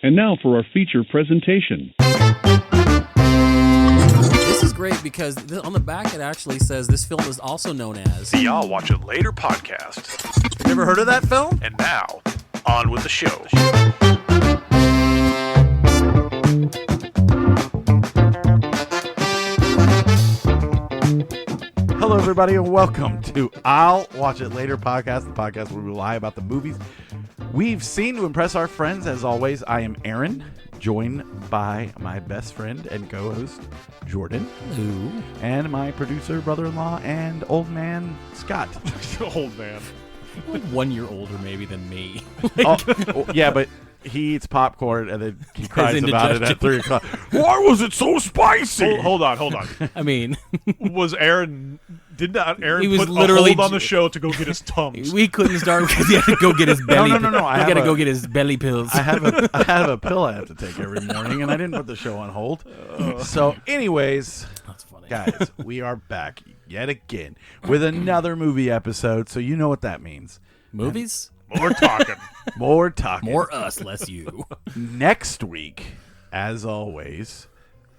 And now for our feature presentation. This is great because on the back it actually says this film is also known as the I'll Watch It Later podcast. You ever heard of that film? And now, on with the show. Hello, everybody, and welcome to I'll Watch It Later podcast, the podcast where we lie about the movies we've seen to impress our friends. As always, I am Aaron, joined by my best friend and co-host, Jordan. Hello. And my producer, brother-in-law, and old man, Scott. Old man. Like 1 year older maybe than me. Yeah, but he eats popcorn and then he cries about it at 3 o'clock. Why was it so spicy? Hold on. I mean, Was Aaron? Did not Aaron He was put literally a hold on the show to go get his Tums? we couldn't start because he had to go get his belly. No. He I got to have go a- get his belly pills. I have a pill I have to take every morning, and I didn't put the show on hold. So, anyways, That's funny. guys, we are back yet again with another movie episode. So you know what that means. Movies? More talking. More talking. More us, less you. Next week, as always,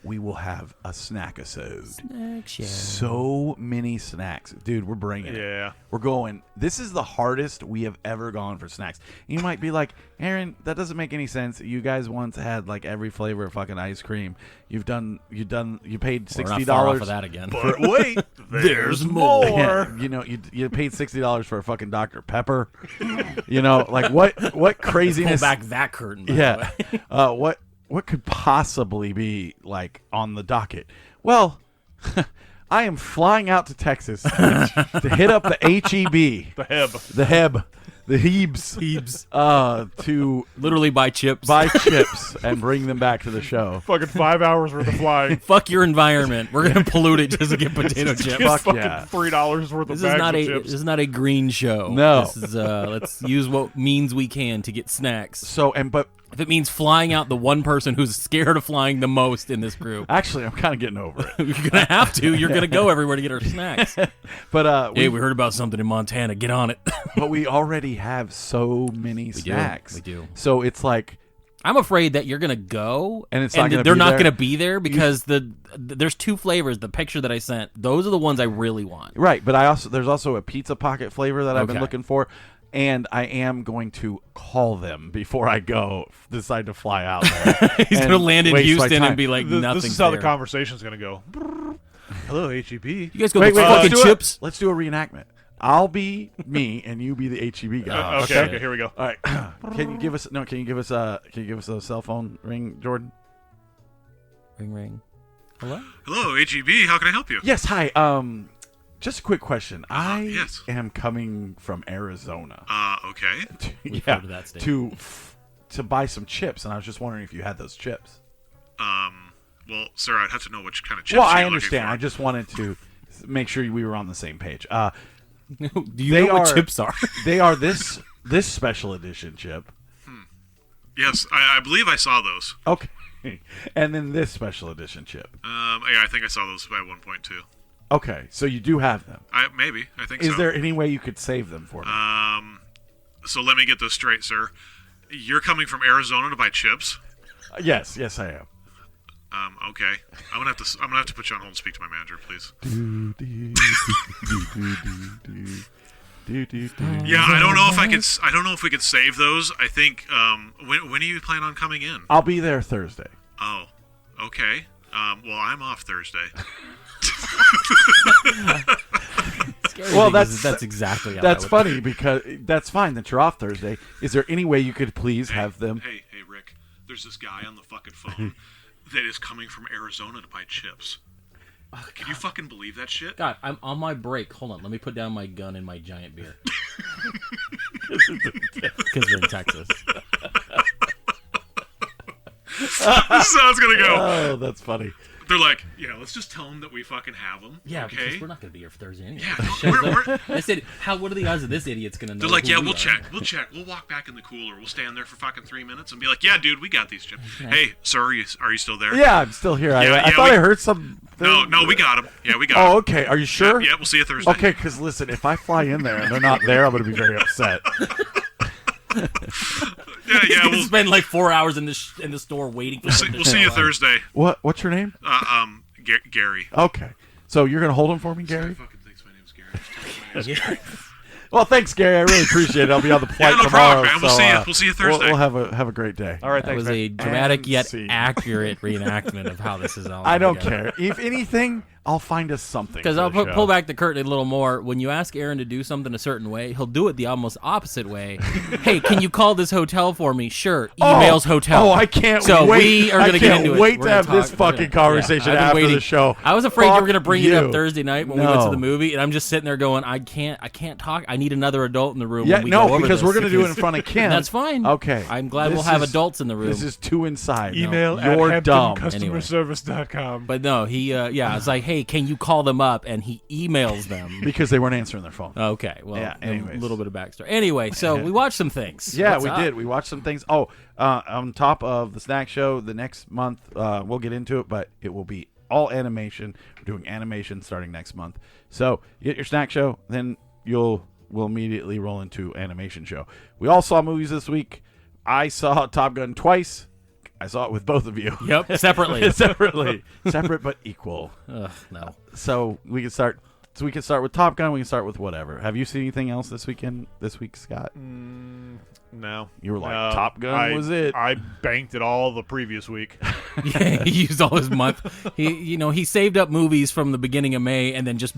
we will have a snack-isode. So many snacks. Dude, we're bringing it. Yeah. We're going. This is the hardest we have ever gone for snacks. You might be like, Aaron, that doesn't make any sense. You guys once had like every flavor of fucking ice cream. You paid We're $60 not far off of that again. But wait, there's more. Yeah, you know, you paid $60 for a fucking Dr. Pepper. You know, like what Pull craziness? back that curtain. By the Yeah. way. What could possibly be like on the docket? Well, I am flying out to Texas to hit up the HEB, the Hebes, to Literally buy chips. buy chips and bring them back to the show. Fucking 5 hours worth of flying. Fuck your environment. We're gonna pollute it just to get potato chips. Fuck Fucking yeah. $3 worth This of is bags not of a chips. this is not a green show. No. This is let's use what means we can to get snacks. So but If it means flying out the one person who's scared of flying the most in this group, actually, I'm kind of getting over it. you're gonna have to. You're gonna go everywhere to get our snacks. But Hey, we heard about something in Montana. Get on it. but we already have so many snacks. We do. So it's like. I'm afraid that you're gonna go And it's not gonna they're be not there. gonna be there because there's two flavors. The picture that I sent, those are the ones I really want. Right, but there's also a pizza pocket flavor that I've been Okay. looking for, and I am going to call them before I decide to fly out there. He's and gonna land in waste my Houston time. and be like, nothing. This is how the conversation's going to go. Hello, HEB. You guys go Wait, get fucking let's do chips. Let's do a reenactment. I'll be me, and you be the HEB guy. Okay, here we go. All right. Can you give us a cell phone ring, Jordan? Ring ring. Hello. Hello, HEB. How can I help you? Yes. Hi. Just a quick question. I yes. am coming from Arizona. Okay. We've heard of that state. to buy some chips, and I was just wondering if you had those chips. Well, sir, I'd have to know which kind of chips Well, you're I looking understand. for. I just wanted to make sure we were on the same page. Do you They know what are- chips are? They are this special edition chip. Yes, I believe I saw those. Okay. And then this special edition chip. Yeah, I think I saw those at one point too. Okay, so you do have them. Maybe. I think so. Is there any way you could save them for me? So let me get this straight, sir. You're coming from Arizona to buy chips? Yes, I am. Okay. I'm gonna have to put you on hold and speak to my manager, please. Yeah, I don't know if we could save those. I think when do you plan on coming in? I'll be there Thursday. Oh, okay. Well, I'm off Thursday. Well, that's exactly how That's that would funny because that's fine that you're off Thursday. Is there any way you could please have them? Hey, Rick. There's this guy on the fucking phone that is coming from Arizona to buy chips. Can you fucking believe that shit? God, I'm on my break. Hold on, let me put down my gun and my giant beer. Because we're in Texas. This is how it's gonna go. Oh, that's funny. They're like, yeah, let's just tell them that we fucking have them. Yeah, okay. because we're not going to be here for Thursday anyway. Yeah, we're, I said, what are the odds that this idiot's going to know? they're like, who yeah, we we'll are? check. We'll walk back in the cooler. We'll stand there for fucking 3 minutes and be like, yeah, dude, we got these chips. Hey, sir, are you still there? Yeah, I'm still here. I Yeah, thought we- I heard some. No, we got them. Yeah, we got Oh, them. okay. Are you sure? Yeah, we'll see you Thursday. Okay, because listen, if I fly in there and they're not there, I'm going to be very upset. Yeah, He's gonna we'll spend like 4 hours in the store waiting for them to we'll see you show up. Thursday. What's your name? Gary. Okay. So you're going to hold him for me, Gary? Fucking thinks my name's Gary. Just tell me my name's Gary. Well, thanks, Gary. I really appreciate it. I'll be on the flight no tomorrow. problem, man. We'll so, see you. We'll see you Thursday. We'll have a great day. All right, That thanks, was man. a dramatic And yet scene. accurate reenactment of how this is all. I don't together. care. If anything, I'll find us something. Because for I'll the show. pull back the curtain a little more. When you ask Aaron to do something a certain way, he'll do it the almost opposite way. Hey, can you call this hotel for me? Sure. Emails hotel. Oh, I can't so wait. we are going to get into it. I can't wait We're to gonna have this talk- we're fucking gonna- conversation I've been after waiting. the show. I was afraid you were going to bring it you. up Thursday night when we went to No. the movie, and I'm just sitting there going, I can't talk. I need another adult in the room. Yeah, when we go no, over because this we're going to do it in front of Kim. That's fine. Okay. I'm glad This we'll have is- adults in the room. This is too inside. Email You're at dumb. HamptonCustomerService.com. But no, he it's like, hey, can you call them up? And he emails them. Because they weren't answering their phone. Okay, well, Yeah, a anyways. little bit of backstory. Anyway, so we watched some things. Yeah, What's we up? did. We watched some things. Oh, on top of the snack show, the next month, we'll get into it, but it will be all animation. We're doing animation starting next month. So you get your snack show, then we'll immediately roll into animation show. We all saw movies this week. I saw Top Gun twice. I saw it with both of you. Yep, separately. Separate but equal. Ugh, no. So we can start. So we can start with Top Gun. We can start with whatever. Have you seen anything else this week, Scott? No. You were like, No, Top Gun was it. I banked it all the previous week. Yeah, he used all his month. He saved up movies from the beginning of May and then just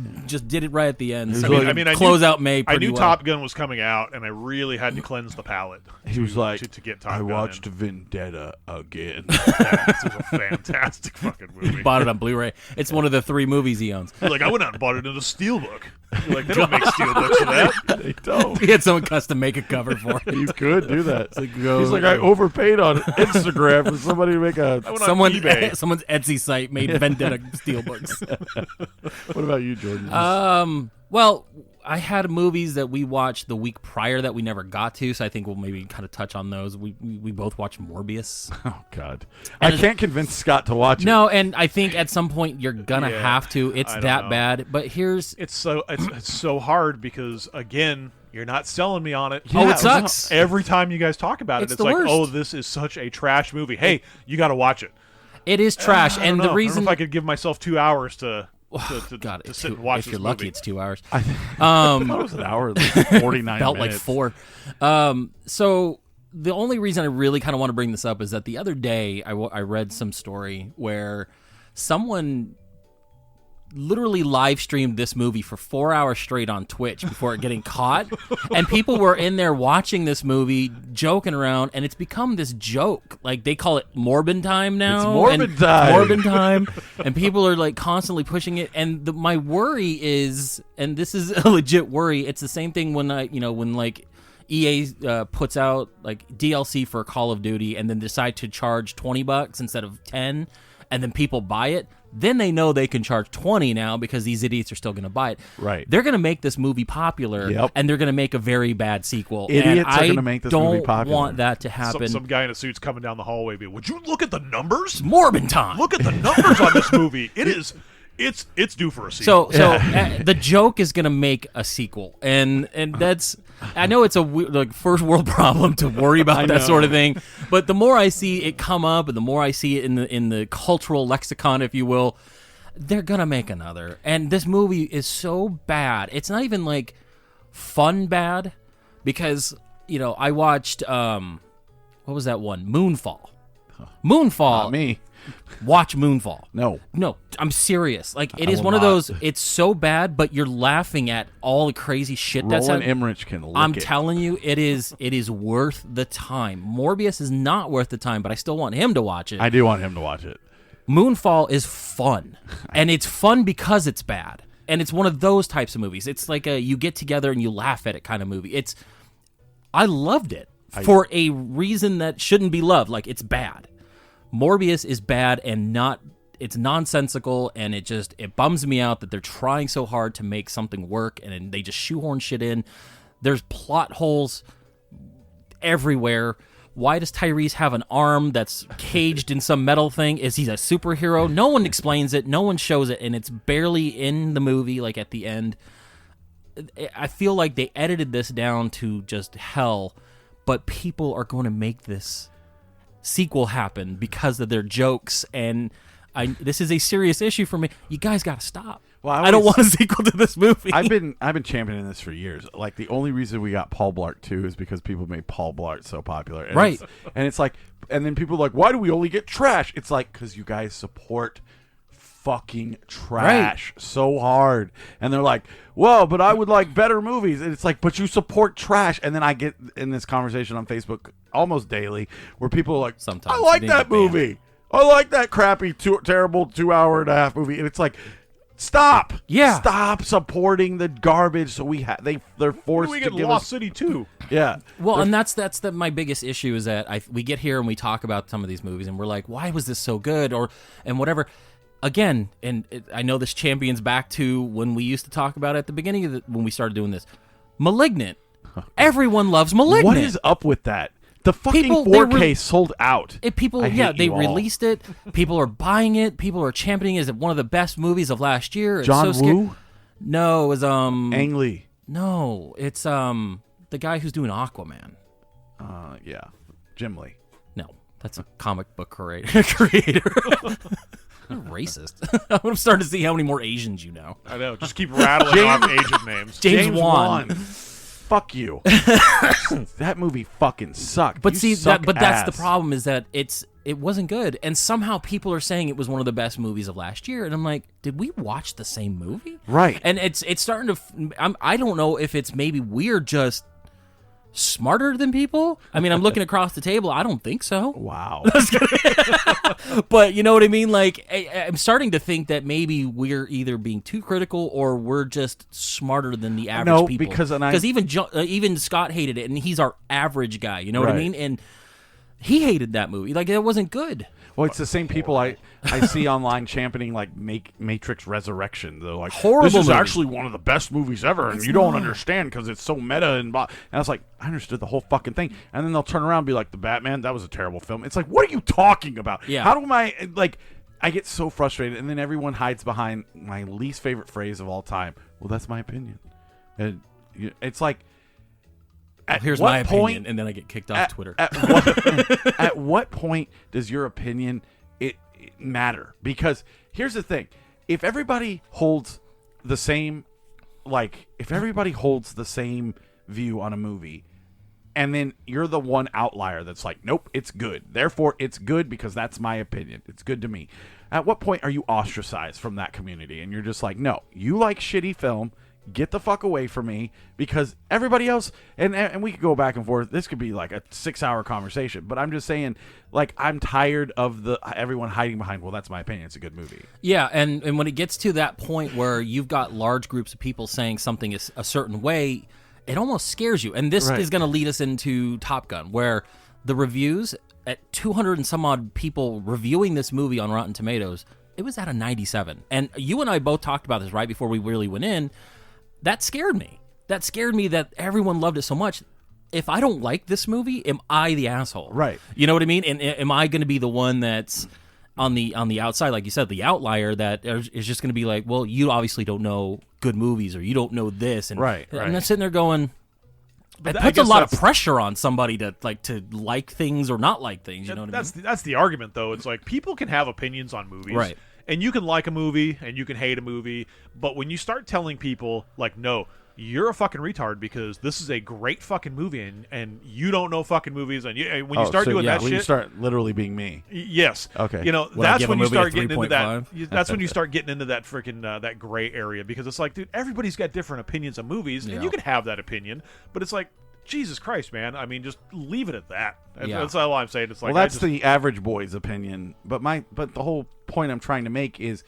did it right at the end. So like- I mean, I close knew- out May. I Pretty knew well. Top Gun was coming out, and I really had to cleanse the palate. He was like, to get Top I Gun watched in. Vendetta again. Yeah, this was a fantastic fucking movie. Bought it on Blu-ray. It's one of the 3 movies he owns. Like, I went out and bought it in a steelbook. You're like, they don't make steelbooks for that. They don't. He had someone custom make a cover for it. You could do that. go- He's like, I overpaid on Instagram for somebody to make a. I went on eBay. Someone's Etsy site made Vendetta steelbooks. What about you, Jordan? Well, I had movies that we watched the week prior that we never got to, so I think we'll maybe kind of touch on those. We both watched Morbius. Oh God, I can't convince Scott to watch it. No, and I think at some point you're gonna Yeah, have to. It's I don't that know. bad. But here's It's so hard because, again, you're not selling me on it. Oh, it sucks. Every time you guys talk about it, It's it's the like, worst. oh, this is such a trash movie. Hey, you got to watch it. It is trash, I and don't know. the I don't reason know if I could give myself 2 hours to God, sit it's and watch if this you're movie. lucky, it's 2 hours. I thought it was an hour, like 49 Felt minutes. like 4. So the only reason I really kind of want to bring this up is that the other day I read some story where someone literally live streamed this movie for 4 hours straight on Twitch before it getting caught, and people were in there watching this movie, joking around, and it's become this joke. Like they call it Morbin time now. It's Morbin and time. Morbin time, and people are like constantly pushing it. And my worry is, and this is a legit worry. It's the same thing when when like EA puts out like DLC for Call of Duty and then decide to charge $20 instead of 10, and then people buy it. Then they know they can charge 20 now because these idiots are still going to buy it. Right. They're going to make this movie popular, Yep. and they're going to make a very bad sequel. Idiots and are gonna make this movie don't popular. want that to happen. Some guy in a suit's coming down the hallway. Being, would you look at the numbers? Morbin time. Look at the numbers on this movie. It's due for a sequel. So the joke is going to make a sequel, and that's. I know it's a like first world problem to worry about that sort of thing, but the more I see it come up, and the more I see it in the cultural lexicon, if you will, they're gonna make another. And this movie is so bad. It's not even like fun bad, because I watched what was that one? Moonfall. Not me. Watch Moonfall. No. No, I'm serious. Like, it I is will one of not. those, it's so bad, but you're laughing at all the crazy shit that's Roland happening. Emmerich can lick I'm it. telling you, it is worth the time. Morbius is not worth the time, but I still want him to watch it. I do want him to watch it. Moonfall is fun, and it's fun because it's bad. And it's one of those types of movies. It's like a you get together and you laugh at it kind of movie. I loved it for a reason that shouldn't be loved. Like, it's bad. Morbius is bad and it's nonsensical, and it bums me out that they're trying so hard to make something work, and they just shoehorn shit in. There's plot holes everywhere. Why does Tyrese have an arm that's caged in some metal thing? Is he a superhero? No one explains it. No one shows it, and it's barely in the movie, like at the end. I feel like they edited this down to just hell, but people are going to make this sequel happen because of their jokes, and this is a serious issue for me. You guys got to stop. Well, I don't want a sequel to this movie. I've been championing this for years. Like, the only reason we got Paul Blart 2 is because people made Paul Blart so popular. And Right. It's like, and then people are like, why do we only get trash? It's like, because you guys support fucking trash so hard. And they're like, well, but I would like better movies. And it's like, but you support trash. And then I get in this conversation on Facebook almost daily where people are like, Sometimes I like you that need to ban movie. I like that crappy, terrible 2.5-hour movie. And it's like, stop. Yeah. Stop supporting the garbage. So they're forced We to get give Lost us. City too. Yeah. Well, and that's my biggest issue is that we get here and we talk about some of these movies and we're like, why was this so good, and whatever. Again, I know this champions back to when we used to talk about it at the beginning of when we started doing this. Malignant. Everyone loves Malignant. What is up with that? The fucking People, 4K sold out. I hate they you all. released it. People are buying it. People are championing it as one of the best movies of last year. It's John so scary. Woo? No, it was Ang Lee. No, it's the guy who's doing Aquaman. Yeah. Jim Lee. No, that's a comic book creator. You're racist. I'm starting to see how many more Asians you know. I know. Just keep rattling off Asian names. James Wan. Fuck you. That movie fucking sucked. But You see, suck that's the ass. problem is that it wasn't good, and somehow people are saying it was one of the best movies of last year, and I'm like, did we watch the same movie? Right. And it's starting to. I don't know if it's maybe we're just smarter than people. I mean, I'm looking across the table. I don't think so. Wow. But you know what I mean? Like, I'm starting to think that maybe we're either being too critical or we're just smarter than the average No, people. because even Scott hated it, and he's our average guy. You know what I Right. mean? And he hated that movie. Like, it wasn't good. Well, it's the same people I see online championing like Matrix Resurrection. They're like, Horrible this is movie. actually one of the best movies ever, and It's you don't not. understand because it's so meta and blah. And I was like, I understood the whole fucking thing. And then they'll turn around and be like, the Batman, that was a terrible film. It's like, what are you talking about? Yeah. How do I get so frustrated, and then everyone hides behind my least favorite phrase of all time. Well, that's my opinion. And it's like, at Here's what my point, opinion, and then I get kicked off Twitter. At what point does your opinion it matter? Because here's the thing: if everybody holds the same, view on a movie, and then you're the one outlier that's like, nope, it's good. Therefore, it's good because that's my opinion. It's good to me. At what point are you ostracized from that community? And you're just like, no, you like shitty film. Get the fuck away from me, because everybody else, and we could go back and forth. This could be like a 6-hour conversation, but I'm just saying, like, I'm tired of everyone hiding behind, well, that's my opinion. It's a good movie. Yeah, and when it gets to that point where you've got large groups of people saying something is a certain way, it almost scares you. And this Right. is going to lead us into Top Gun, where the reviews at 200 and some odd people reviewing this movie on Rotten Tomatoes, it was at a 97. And you and I both talked about this right before we really went in. That scared me. That scared me that everyone loved it so much. If I don't like this movie, am I the asshole? Right. You know what I mean? And am I going to be the one that's on the outside, like you said, the outlier that is just going to be like, well, you obviously don't know good movies, or you don't know this, and Right. And I'm sitting there going, it I puts a guess lot of that's- pressure on somebody to like things or not like things. You know what I mean? That's the argument, though. It's like people can have opinions on movies, Right. And you can like a movie and you can hate a movie, but when you start telling people like, no, you're a fucking retard because this is a great fucking movie, and you don't know fucking movies, and when you start doing that when shit, you start literally being me. yes, Okay. you know, Would I that's give when a you movie a start getting into that. 3.5? That's when you start getting into that freaking that gray area, because it's like, dude, everybody's got different opinions of movies, Yeah. and you can have that opinion, but it's like, Jesus Christ, man! I mean, just leave it at that. Yeah. That's all I'm saying. It's like, Well, that's the average boy's opinion, but the whole point I'm trying to make is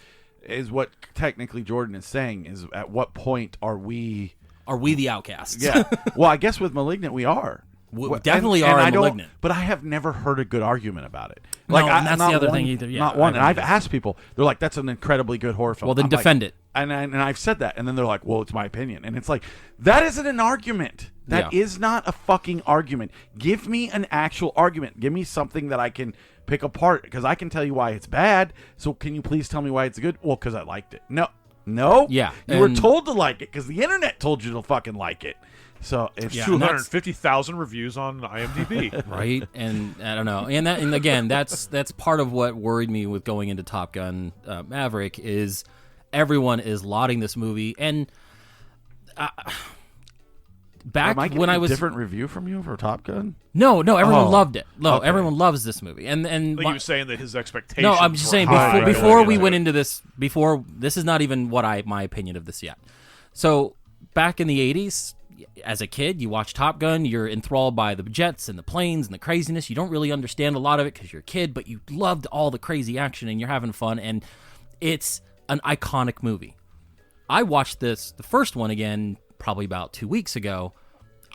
what technically Jordan is saying is, at what point are we? Are we the outcasts? Yeah. Well, I guess with Malignant we are. We definitely are in Malignant. But I have never heard a good argument about it. No, and that's not the other one- thing either. Yeah, not one. I And I've don't asked people. They're like, "That's an incredibly good horror film." Well, then I'm like- defend it. And I've said that, and then they're like, "Well, it's my opinion," and it's like, that isn't an argument. That Yeah. is not a fucking argument. Give me an actual argument. Give me something that I can pick apart, because I can tell you why it's bad. So can you please tell me why it's good? Well, because I liked it. No. Yeah, You were and- told to like it because the internet told you to fucking like it. So it's Yeah, and that's- 250,000 reviews on IMDb. right? And I don't know. And again, that's part of what worried me with going into Top Gun Maverick is everyone is lauding this movie. And back Am I getting when I a was different review from you for Top Gun? no, everyone Oh, loved it. No, okay. everyone loves this movie. And Like my- he was saying that his expectations. no, I'm just were saying high before going we into went it. into this, before this is not even what my opinion of this yet. So back in the 80s, as a kid, you watch Top Gun, you're enthralled by the jets and the planes and the craziness. You don't really understand a lot of it because you're a kid, but you loved all the crazy action and you're having fun, and it's an iconic movie. I watched the first one again probably about 2 weeks ago.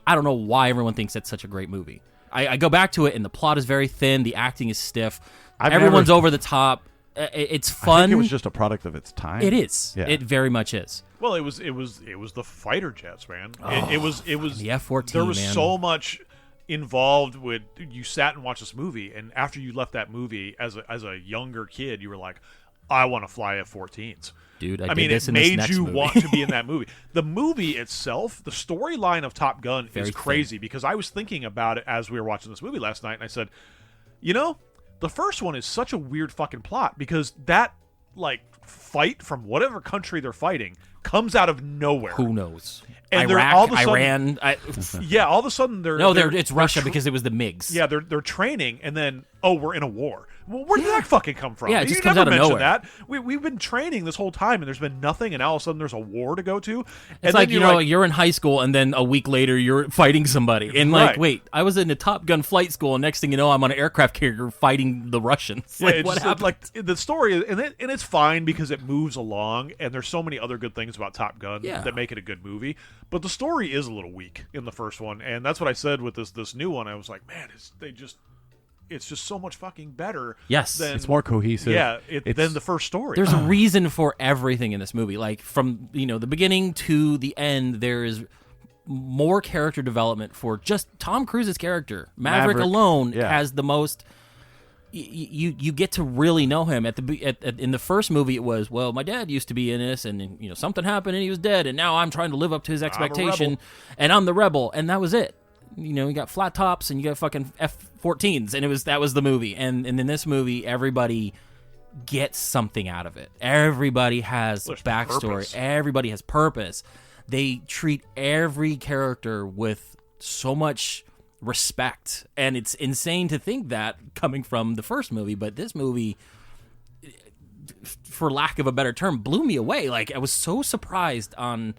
I don't know why everyone thinks that's such a great movie. I go back to it, and the plot is very thin. The acting is stiff. Everyone's over the top. It's fun. I think it was just a product of its time. It is. Yeah. It very much is. Well, it was the fighter jets, man. It was the F-14. There was man. so much involved with. You sat and watched this movie, and after you left that movie as a younger kid, you were like, I want to fly F-14s. Dude, I did mean, this it in this made next you movie. want to be in that movie. The movie itself, the storyline of Top Gun Very is crazy because I was thinking about it as we were watching this movie last night, and I said, the first one is such a weird fucking plot because that fight from whatever country they're fighting comes out of nowhere. Who knows? And they're Iraq, all of a sudden- Iran. Yeah, all of a sudden they're It's Russia because it was the MiGs. yeah, they're training, and then we're in a war. Well, where did that fucking come from? Yeah, it You just comes never out of mentioned nowhere. that. We've been training this whole time, and there's been nothing, and all of a sudden there's a war to go to. And It's like, you're in high school, and then a week later, you're fighting somebody. And, Right. wait, I was in a Top Gun flight school, and next thing you know, I'm on an aircraft carrier fighting the Russians. Yeah, Like, it's what just, happened? the story, and it's fine because it moves along, and there's so many other good things about Top Gun Yeah. that make it a good movie. But the story is a little weak in the first one, and that's what I said with this new one. I was like, man, it's just so much fucking better. Yes. than, It's more cohesive. Yeah, It's- than the first story. There's a reason for everything in this movie. Like, from, the beginning to the end, there is more character development for just Tom Cruise's character. Maverick alone yeah. has the most... You get to really know him. In the first movie, it was, well, my dad used to be in this, and something happened, and he was dead, and now I'm trying to live up to his expectation, and I'm the rebel, and that was it. You got flat tops, and you got fucking F-14s, and that was the movie. And in this movie, everybody gets something out of it. Everybody has There's backstory. purpose. Everybody has purpose. They treat every character with so much respect, and it's insane to think that coming from the first movie. But this movie, for lack of a better term, blew me away. Like, I was so surprised on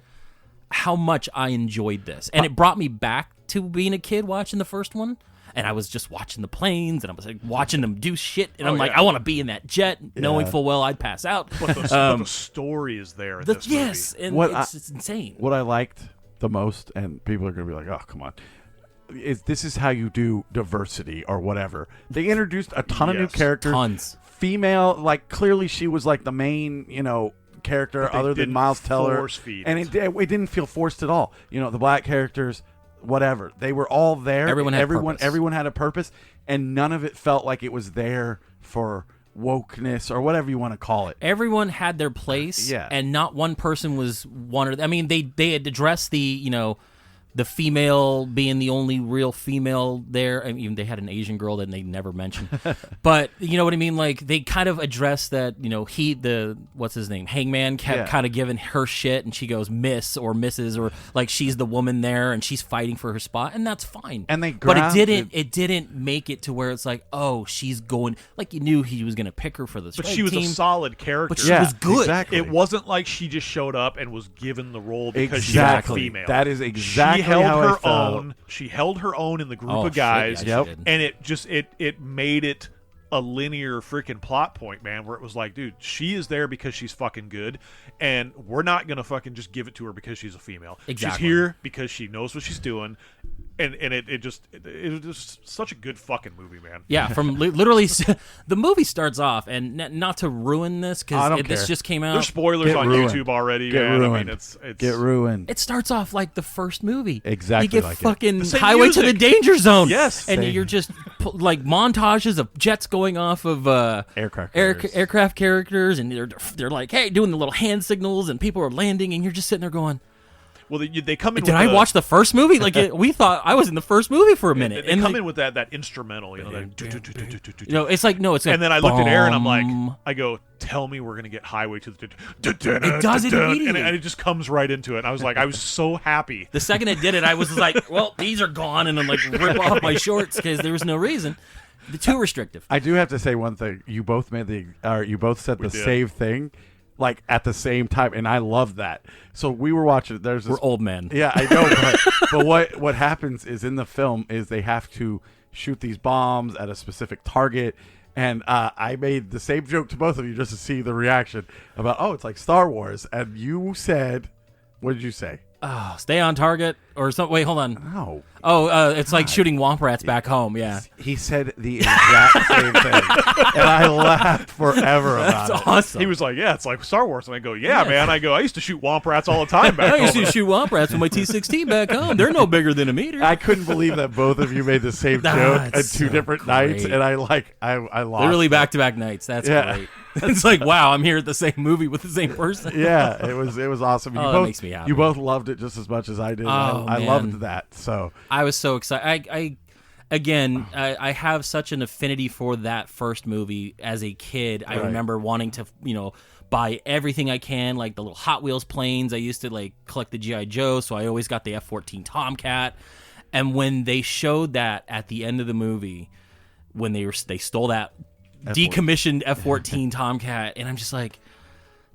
how much I enjoyed this, and it brought me back to being a kid watching the first one. And I was just watching the planes, and I was like watching them do shit, and I'm like, yeah. I want to be in that jet, knowing full well I'd pass out. but the story is there in this movie. Yes, and What it's insane. What I liked the most, and people are going to be like, oh, come on, is this is how you do diversity or whatever. They introduced a ton of new Yes. characters. Tons. Female, clearly she was the main, character But they other than didn't Miles Teller. force feed and it. it didn't feel forced at all. The black characters, whatever. They were all there. Everyone had purpose. Everyone had a purpose, and none of it felt like it was there for wokeness or whatever you want to call it. Everyone had their place, Yeah. and not one person was one. I mean, they had addressed the female being the only real female there. I mean, they had an Asian girl that they never mentioned. But, you know what I mean? Like, they kind of addressed that, what's his name? Hangman kept kind of giving her shit, and she goes Miss or Mrs. or, she's the woman there, and she's fighting for her spot, and that's fine. And they But grafted- it didn't make it to where it's like, oh, she's going... Like, you knew he was going to pick her for the But strike she was team. a solid character. But she was good. Exactly. It wasn't like she just showed up and was given the role because Exactly. she was a female. That is exactly she held how I her felt. own. She held her own in the group Oh, of shit, guys, yeah, Yep. she did. and it just it made it a linear freaking plot point, man. Where it was like, dude, she is there because she's fucking good, and we're not gonna fucking just give it to her because she's a female. Exactly. She's here because she knows what she's doing. And it was just such a good fucking movie, man. Yeah, from literally, the movie starts off, and not to ruin this I don't because this care. just came out. There's spoilers Get on ruined. YouTube already, Get man. ruined. I mean, it's Get ruined. It starts off like the first movie. Exactly You get like it. fucking The same Highway to the music. Danger Zone. Yes. and Same. you're just montages of jets going off of Aircraft carriers. aircraft characters, and they're like, hey, doing the little hand signals, and people are landing, and you're just sitting there going, Well, they come in. Did with I watch the first movie? Like we thought I was in the first movie for a minute. They come in with that instrumental, it's like no, it's like, and then I looked at Aaron. I'm bum. like, I go, tell me we're gonna get Highway to the. It does it immediately. and it just comes right into it. And I was like, I was so happy. The second it did it, I was like, well, these are gone, and I'm like, rip off my shorts because there was no reason. Too restrictive. I do have to say one thing. You both said the same thing, like at the same time, and I love that. So we were watching. We're old men. Yeah, I know. But what happens is in the film is they have to shoot these bombs at a specific target. And I made the same joke to both of you just to see the reaction about, it's like Star Wars. And you said, what did you say? Oh, stay on target or something. Wait, hold on. No. Oh, it's like shooting womp rats back home. Yeah. He said the exact same thing. And I laughed forever about it. That's awesome. He was like, yeah, it's like Star Wars. And I go, yeah, man. I go, I used to shoot womp rats all the time back home. I used to shoot womp rats with my T-16 back home. They're no bigger than a meter. I couldn't believe that both of you made the same joke at two different nights. And I lost. Literally back-to-back nights. That's great. It's like, wow, I'm here at the same movie with the same person. Yeah, it was awesome. That makes me happy. You both loved it just as much as I did. I loved that. So I was so excited. I have such an affinity for that first movie as a kid. I remember wanting to, buy everything I can, like the little Hot Wheels planes. I used to like collect the G.I. Joe, so I always got the F-14 Tomcat. And when they showed that at the end of the movie, when they stole that decommissioned F-14 Tomcat, and I'm just like,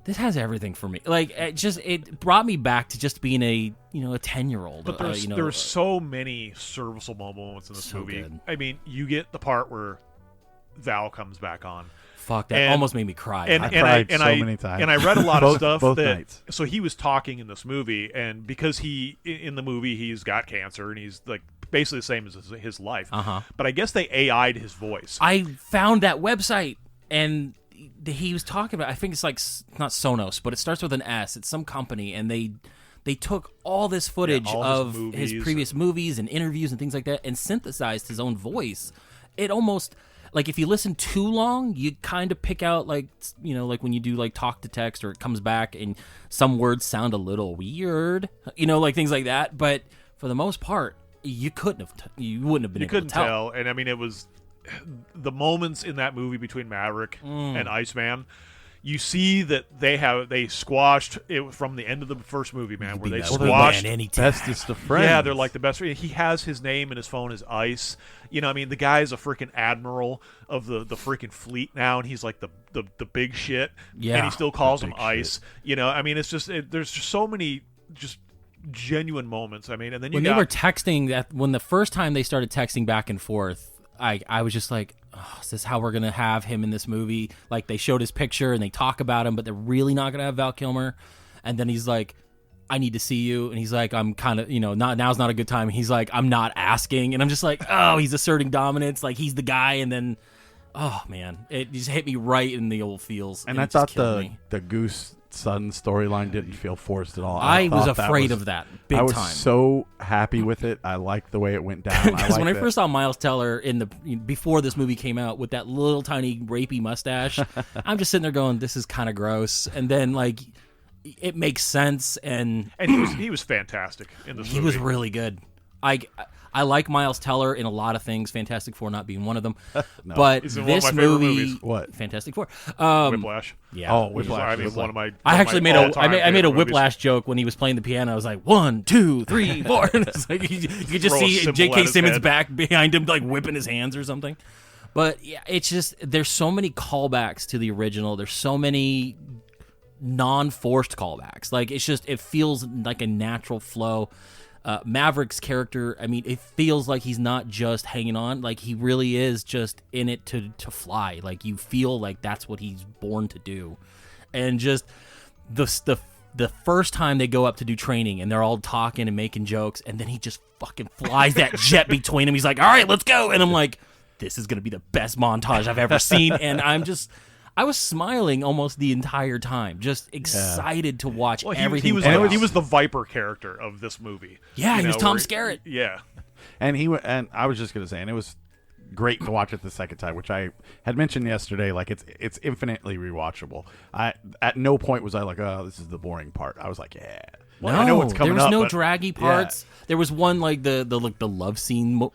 this has everything for me. Like, it brought me back to just being a 10-year-old. But there's so many serviceable moments in this movie. Good. I mean, you get the part where Val comes back on. Fuck, that almost made me cry. I cried so many times. And I read a lot of stuff both that. nights. So he was talking in this movie, and because in the movie he's got cancer, and he's like basically the same as his life. But I guess they AI'd his voice. I found that website, and he was talking about, I think it's like, not Sonos, but it starts with an S. It's some company, and they took all this footage of his previous movies and interviews and things like that and synthesized his own voice. It almost, like, if you listen too long, you kind of pick out, like, like when you do, like, talk to text or it comes back and some words sound a little weird, like things like that. But for the most part, you wouldn't have been able to tell. And I mean, it was the moments in that movie between Maverick and Iceman. You see that they squashed it from the end of the first movie, man, where they squashed bestest of friends. Yeah, they're like the best. He has his name in his phone as Ice. I mean, the guy's a freaking admiral of the freaking fleet now, and he's like the big shit. Yeah, and he still calls him Ice. I mean, it's just there's just so many just genuine moments. I mean, and then they were texting when the first time they started texting back and forth, I was just like, is this how we're going to have him in this movie? Like, they showed his picture and they talk about him, but they're really not going to have Val Kilmer. And then he's like, I need to see you. And he's like, I'm kind of, now's not a good time. He's like, I'm not asking. And I'm just like, he's asserting dominance. Like, he's the guy. And then, oh, man, it just hit me right in the old feels. And I thought the Goose Son storyline didn't feel forced at all. I was afraid of that big time. I was so happy with it. I liked the way it went down. Because when I first saw Miles Teller before this movie came out with that little tiny rapey mustache, I'm just sitting there going, this is kind of gross. And then, like, it makes sense. And he was fantastic in this movie. He was really good. I like Miles Teller in a lot of things, Fantastic Four not being one of them. No. But He's in this one of my favorite movie, movies. What? Fantastic Four. Whiplash. Yeah. Oh, Whiplash. I mean, one of my. I actually made a Whiplash movies. joke when he was playing the piano. I was like, 1, 2, 3, 4. And it's like you could just see J.K. Simmons' back behind him, like whipping his hands or something. But yeah, it's just there's so many callbacks to the original. There's so many non-forced callbacks. Like, it feels like a natural flow. Maverick's character, I mean, it feels like he's not just hanging on, like he really is just in it to fly. Like, you feel like that's what he's born to do. And just the first time they go up to do training and they're all talking and making jokes, and then he just fucking flies that jet between them. He's like, all right, let's go. And I'm like, this is gonna be the best montage I've ever seen. And I was smiling almost the entire time, just excited to watch everything. He was the Viper character of this movie. Yeah, he was Tom Skerritt. Yeah, and I was just gonna say, and it was great to watch it the second time, which I had mentioned yesterday. Like it's infinitely rewatchable. At no point was I like, oh, this is the boring part. I was like, yeah. Well, I know what's coming there was up, no but- draggy parts. Yeah. There was one like the love scene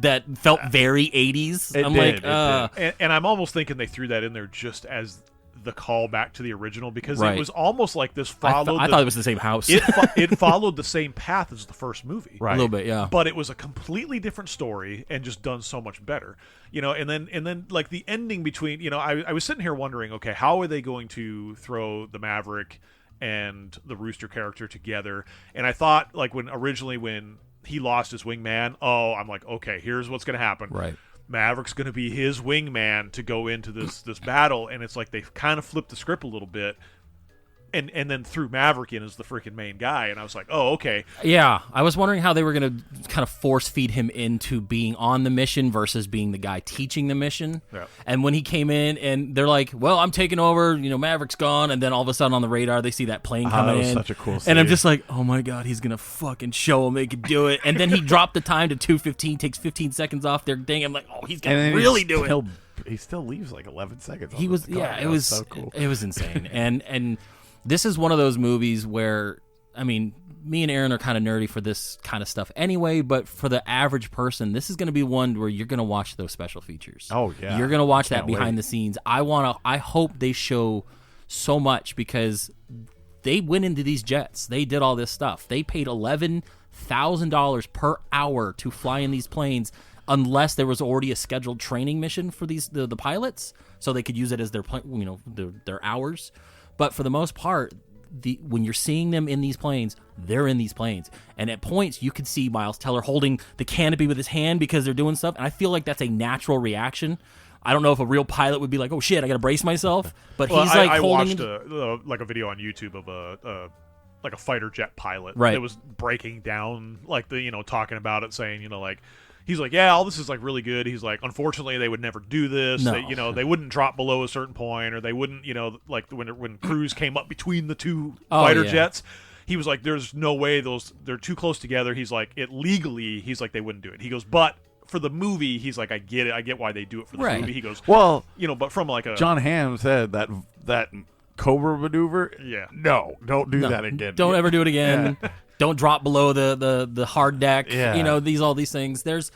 that felt very 80s. It I'm did, like, it did. And I'm almost thinking they threw that in there just as the call back to the original, because Right. it was almost like this I followed. thought it was the same house. It followed the same path as the first movie, Right. A little bit, yeah. but it was a completely different story and just done so much better, and then like the ending between, I was sitting here wondering, okay, how are they going to throw the Maverick and the Rooster character together? And I thought, like, when he lost his wingman, I'm like, okay, here's what's going to happen. Right. Maverick's going to be his wingman to go into this battle, and it's like they've kind of flipped the script a little bit, and then threw Maverick in as the freaking main guy, and I was like, oh, okay. Yeah, I was wondering how they were going to kind of force feed him into being on the mission versus being the guy teaching the mission. Yeah. And when he came in and they're like, well, I'm taking over, Maverick's gone, and then all of a sudden on the radar they see that plane coming that was in. such a cool And I'm scene. just like, oh my God, he's going to fucking show him they could do it. And then he dropped the time to 2:15, takes 15 seconds off their thing. I'm like, oh, he's going to really do it. He still leaves like 11 seconds. He on was, the clock. yeah, That it was so cool. It was insane. And this is one of those movies where, I mean, me and Aaron are kind of nerdy for this kind of stuff anyway, but for the average person, this is going to be one where you're going to watch those special features. Oh, yeah. You're going to watch that Can't behind wait. the scenes. I hope they show so much, because they went into these jets. They did all this stuff. They paid $11,000 per hour to fly in these planes, unless there was already a scheduled training mission for the pilots, so they could use it as their their hours. But for the most part, when you're seeing them in these planes, they're in these planes. And at points, you could see Miles Teller holding the canopy with his hand because they're doing stuff. And I feel like that's a natural reaction. I don't know if a real pilot would be like, oh, shit, I got to brace myself. But Well, he's like I holding... watched a video on YouTube of a fighter jet pilot Right. that was breaking down, like, talking about it, saying, like, he's like, yeah, all this is like really good. He's like, unfortunately, they would never do this. No. They, they wouldn't drop below a certain point, or they wouldn't, like when Cruise came up between the two fighter yeah. jets. He was like, there's no way they're too close together. He's like, he's like, they wouldn't do it. He goes, but for the movie, he's like, I get it. I get why they do it for the Right. movie. He goes, Well, but from like a John Hamm said that Cobra maneuver. Yeah. No, don't do No, that again. Don't ever do it again. Don't drop below the hard deck. Yeah. All these things. There's...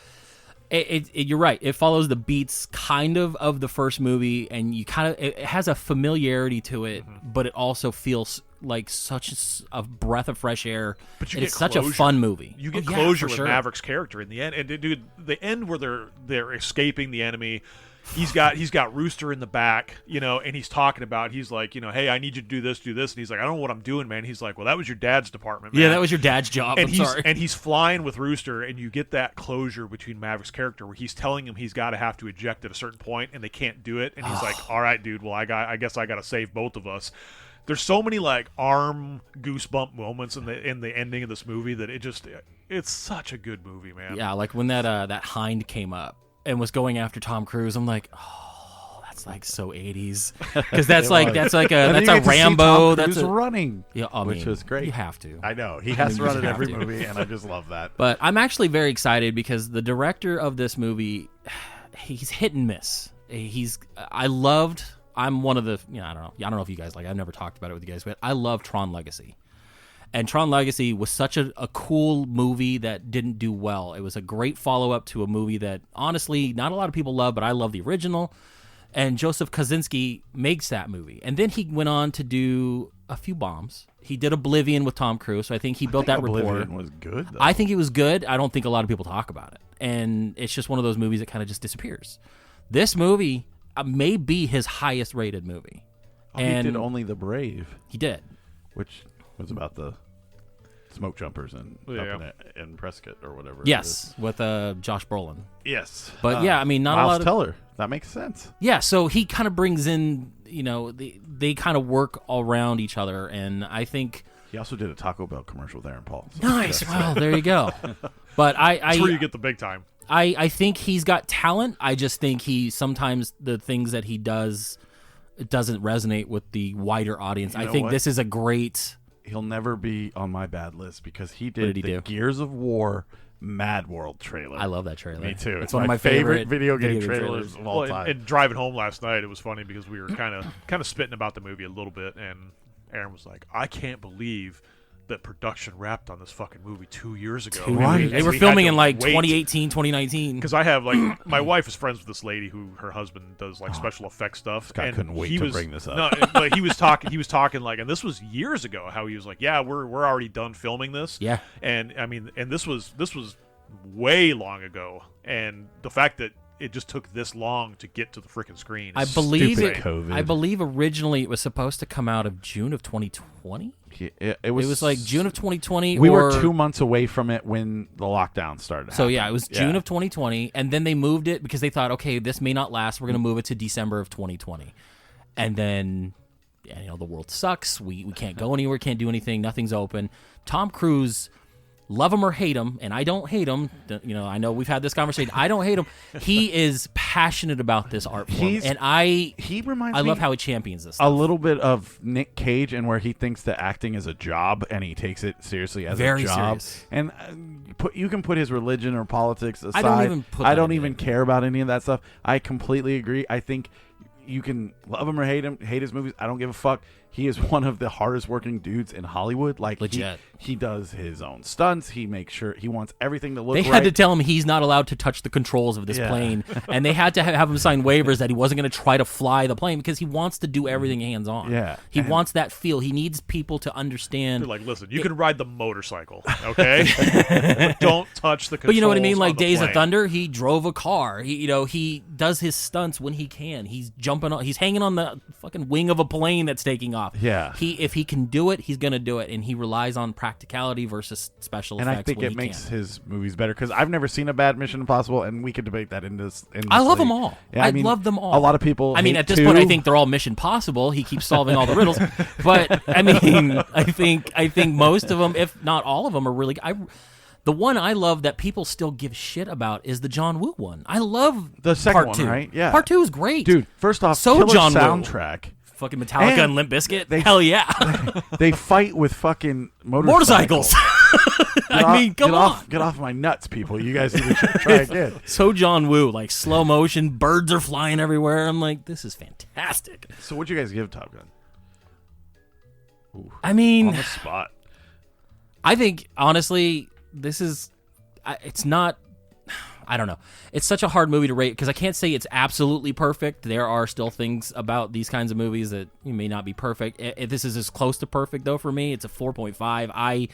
you're right. It follows the beats kind of the first movie, and it has a familiarity to it, but it also feels like such a breath of fresh air. But you and get it's such a closure. fun movie. You get Oh, yeah, closure for with sure. Maverick's character in the end, and dude, the end where they're escaping the enemy. He's got Rooster in the back, and he's talking about, he's like, hey, I need you to do this, and he's like, I don't know what I'm doing, man. He's like, well, that was your dad's department, man. Yeah, that was your dad's job. And I'm sorry. and he's flying with Rooster, and you get that closure between Maverick's character where he's telling him he's got to have to eject at a certain point, and they can't do it, and he's like, all right, dude, well, I guess I got to save both of us. There's so many like arm goosebump moments in the ending of this movie that it's such a good movie, man. Yeah, like when that Hind came up and was going after Tom Cruise, I'm like, oh, that's like so 80s, because that's like And a then you get to see Rambo. Tom That's Cruise a running. Yeah, I which mean, was great. You have to. I know he has to run in you every have to. movie, and I just love that. But I'm actually very excited because the director of this movie, he's hit and miss. I'm one of the, I don't know if you guys I've never talked about it with you guys, but I love Tron Legacy. And Tron Legacy was such a cool movie that didn't do well. It was a great follow-up to a movie that, honestly, not a lot of people love, but I love the original. And Joseph Kosinski makes that movie. And then he went on to do a few bombs. He did Oblivion with Tom Cruise, so I think he built that rapport. Oblivion was good, though. I think it was good. I don't think a lot of people talk about it. And it's just one of those movies that kind of just disappears. This movie may be his highest rated movie. He did Only the Brave, He did. which was about the smoke jumpers Yeah. up in Prescott or whatever. Yes, with Josh Brolin. it is. Yes. But yeah, I mean, not a Miles lot of... Teller. That makes sense. Yeah, so he kind of brings in, they kind of work all around each other, and I think... He also did a Taco Bell commercial there in Paul. So Nice. Well, there you go. But That's where you get the big time. I think he's got talent. I just think sometimes the things that he does, it doesn't resonate with the wider audience. You I know think what? this is a great... He'll never be on my bad list because he did did he the do? Gears of War Mad World trailer. I love that trailer. Me too. It's one of my favorite video game trailers of all Well, time. and driving home last night, it was funny because we were kind of spitting about the movie a little bit, and Aaron was like, "I can't believe that production wrapped on this fucking movie 2 years ago." Right. They were filming in like 2018, 2019. Because I have like my wife is friends with this lady who her husband does like special effects stuff. Scott and couldn't wait he to was, bring this up. No, but he was talking like, and this was years ago. How he was like, "Yeah, we're already done filming this." Yeah. And I mean, and this was way long ago, and the fact that it just took this long to get to the freaking screen. I believe Stupid it. COVID. I believe originally it was supposed to come out of June of 2020. It was. It was like June of 2020. We or, were 2 months away from it when the lockdown started. So happening. yeah, it was June of 2020, and then they moved it because they thought, okay, this may not last. We're going to move it to December of 2020, and then, the world sucks. We can't go anywhere, can't do anything. Nothing's open. Tom Cruise, love him or hate him, and I don't hate him. I know we've had this conversation. I don't hate him. He is passionate about this art form, and he reminds I me love how he champions this. a little bit of Nick Cage, and where he thinks that acting is a job, and he takes it seriously as Very a job. serious. And you can put his religion or politics aside. I I don't into even it. care about any of that stuff. I completely agree. I think you can love him or hate his movies. I don't give a fuck. He is one of the hardest working dudes in Hollywood. Like Legit. He does his own stunts. He makes sure he wants everything to look They right. had to tell him he's not allowed to touch the controls of this Yeah. plane, and they had to have him sign waivers that he wasn't going to try to fly the plane because he wants to do everything hands on. Yeah. He And- wants that feel. He needs people to understand. You're like, listen, you can ride the motorcycle, okay? But don't touch the controls. But you know what I mean? on Like the Days of plane. Thunder, he drove a car. He does his stunts when he can. He's jumping on. He's hanging on the fucking wing of a plane that's taking off. Yeah. If he can do it, he's gonna do it, and he relies on practicality versus special And effects. I think when it he makes can. his movies better because I've never seen a bad Mission Impossible, and we could debate that in this. I love league. them all. Yeah, I love them all. A lot of people. I mean, hate at this two. point, I think they're all Mission Possible. He keeps solving all the riddles, but I mean, I think most of them, if not all of them, are really. The one I love that people still give shit about is the John Woo one. I love the second part one, two. right? Yeah, Part 2 is great, dude. First off, So killer John Woo. soundtrack. Fucking Metallica And and Limp Bizkit. they- Hell yeah, They fight with fucking motorcycles. I mean, come on. Get off my nuts, people. You guys need to try again. So John Woo, like slow motion, birds are flying everywhere. I'm like, this is fantastic. So, what'd you guys give Top Gun? I mean, On the spot. I think honestly, this is. It's not. I don't know. It's such a hard movie to rate because I can't say it's absolutely perfect. There are still things about these kinds of movies that may not be perfect. This is as close to perfect though for me. It's a 4.5.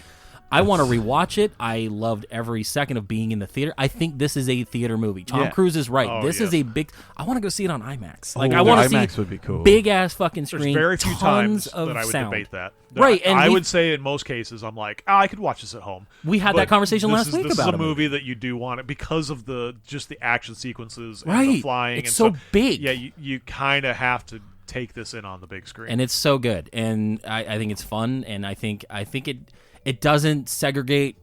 I want to rewatch it. I loved every second of being in the theater. I think this is a theater movie. Tom Yeah. Cruise is right. Oh, this yes. is a big. I want to go see it on IMAX. Like Ooh, I want to IMAX see would be cool. big ass fucking There's screen. very few tons times of that I would sound. debate that. Right, and I we- would say in most cases, I'm like, I could watch this at home. We had But that conversation this last is- week this about is a a movie that you do want it because of the action sequences and the Right. flying. It's and so stuff. big. Yeah, you kind of have to take this in on the big screen. And it's so good, and I think it's fun, and I think it doesn't segregate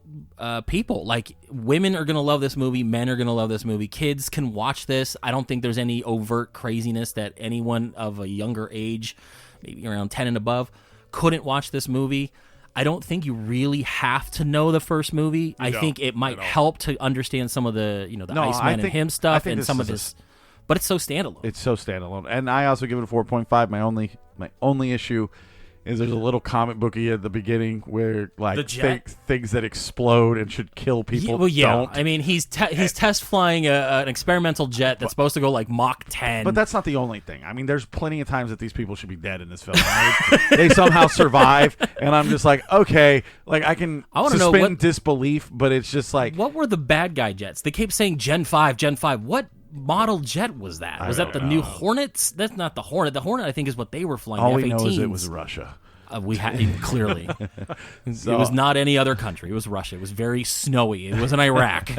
people. Like women are gonna love this movie, men are gonna love this movie, kids can watch this. I don't think there's any overt craziness that anyone of a younger age, maybe around 10 and above, couldn't watch this movie. I don't think you really have to know the first movie. I don't. think it might I don't. help to understand some of the the No, I Iceman and think- him I stuff think and this some is of this. But it's so standalone. It's so standalone, and I also give it a 4.5. My only issue is there's a little comic booky at the beginning where The like jet? things that explode and should kill people. Well, yeah. don't. I mean, he's test flying an experimental jet that's supposed to go like Mach 10. But that's not the only thing. I mean, there's plenty of times that these people should be dead in this film. Right? They somehow survive, and I'm just like, okay, like I can I wanna know suspend what- disbelief, but it's just like What were the bad guy jets? They kept saying Gen 5, Gen 5. What model jet was that? Was that the new Hornets? That's not the Hornet. The Hornet, I think, is what they were flying. all the we know is it F-18s. was Russia. We had clearly. It was not any other country. It was Russia. It was very snowy. It wasn't Iraq.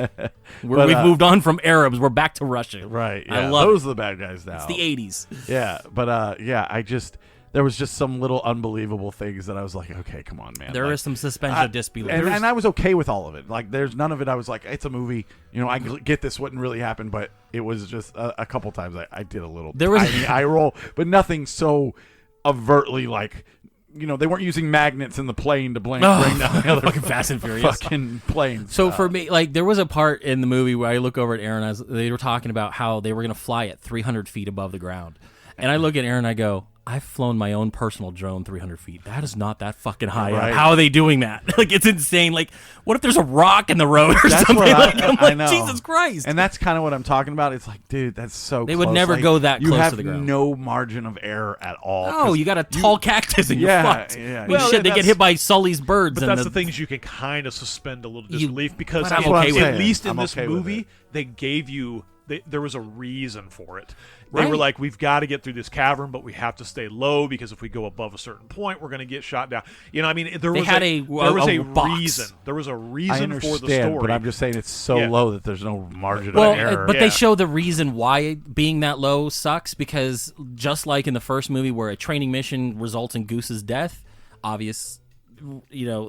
We've moved on from Arabs. We're back to Russia. Right. I Yeah. love Those it. are the bad guys now. It's the 80s. Yeah, but there was just some little unbelievable things that I was like, okay, come on, man. There like, is some suspension of disbelief. and I was okay with all of it. Like, there's none of it. I was like, it's a movie. You know, I get this wouldn't really happen, but it was just a couple times I did a little There was- tiny eye roll, but nothing so overtly like they weren't using magnets in the plane to bring Oh, down the other fucking Fast and Furious. fucking planes. So for me, like, there was a part in the movie where I look over at Aaron as they were talking about how they were going to fly at 300 feet above the ground. And I look at Aaron and I go, I've flown my own personal drone 300 feet. That is not that fucking high Right. up. How are they doing that? Like, it's insane. Like, what if there's a rock in the road or That's something? what Like, I'm I like, know. Jesus Christ. And that's kind of what I'm talking about. It's like, dude, that's so They close. would never Like, go that you close have to the ground. no margin of error at all. Oh, 'cause you got a tall cactus and Yeah, you're fucked. yeah. I mean, Well, shit, they get that's- hit by Sully's birds. But and that's the things you can kind of suspend a little You- disbelief because but I'm okay with at it. least in I'm this okay with movie it. they gave you there was a reason for it. They were Right. like, we've got to get through this cavern, but we have to stay low because if we go above a certain point, we're going to get shot down. I mean, there was had a a box. reason. There was a I reason for understand, the story. but I'm just saying it's so Yeah. low that there's no margin Well, of error. but Yeah. they show the reason why being that low sucks because just like in the first movie where a training mission results in Goose's death, obvious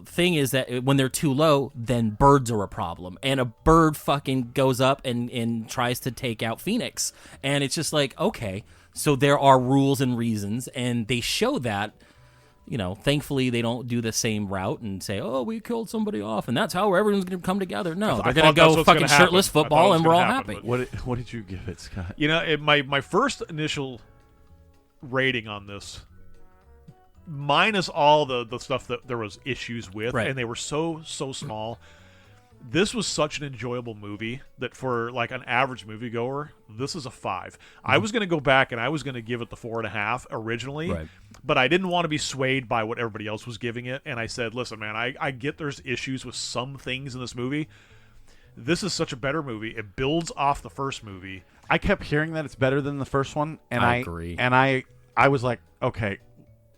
thing is that when they're too low, then birds are a problem. And a bird fucking goes up and tries to take out Phoenix. And it's just like, okay, so there are rules and reasons, and they show that. Thankfully they don't do the same route and say, "Oh, we killed somebody off, and that's how everyone's going to come together." No, I they're going to thought that's go what's fucking gonna happen. shirtless I thought it football, was and we're all gonna happen, happy. but- What did you give it, Scott? My first initial rating on this, minus all the stuff that there was issues with, Right. and they were so small. This was such an enjoyable movie that for like an average moviegoer, this is a 5. I was going to go back and I was going to give it the 4.5 originally, Right. but I didn't want to be swayed by what everybody else was giving it. And I said, listen, man, I get there's issues with some things in this movie. This is such a better movie. It builds off the first movie. I kept hearing that it's better than the first one, and I agree. And I was like, okay,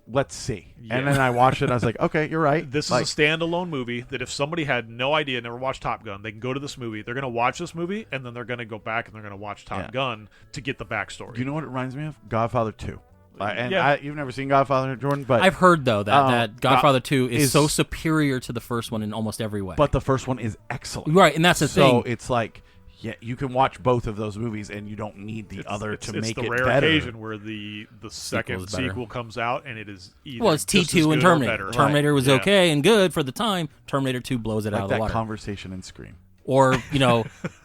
let's see. Yeah. And then I watched it, and I was like, okay, you're right. This Like, is a standalone movie that if somebody had no idea, never watched Top Gun, they can go to this movie. They're going to watch this movie, and then they're going to go back and they're going to watch Top Yeah. Gun to get the backstory. you know what it reminds me of? Godfather 2. Yeah. You've never seen Godfather, Jordan, but I've heard though that Godfather 2 is is- so superior to the first one in almost every way. but the first one is excellent. right, and that's the So thing. it's like, yeah, you can watch both of those movies, and you don't need the other to it's make the it rare better. occasion where the second is better. sequel comes out and it is either Well, it's just T2 as and good or Terminator. better. Terminator was Yeah. okay and good for the time. Terminator 2 blows it out Like of the that water. conversation in Scream. Or,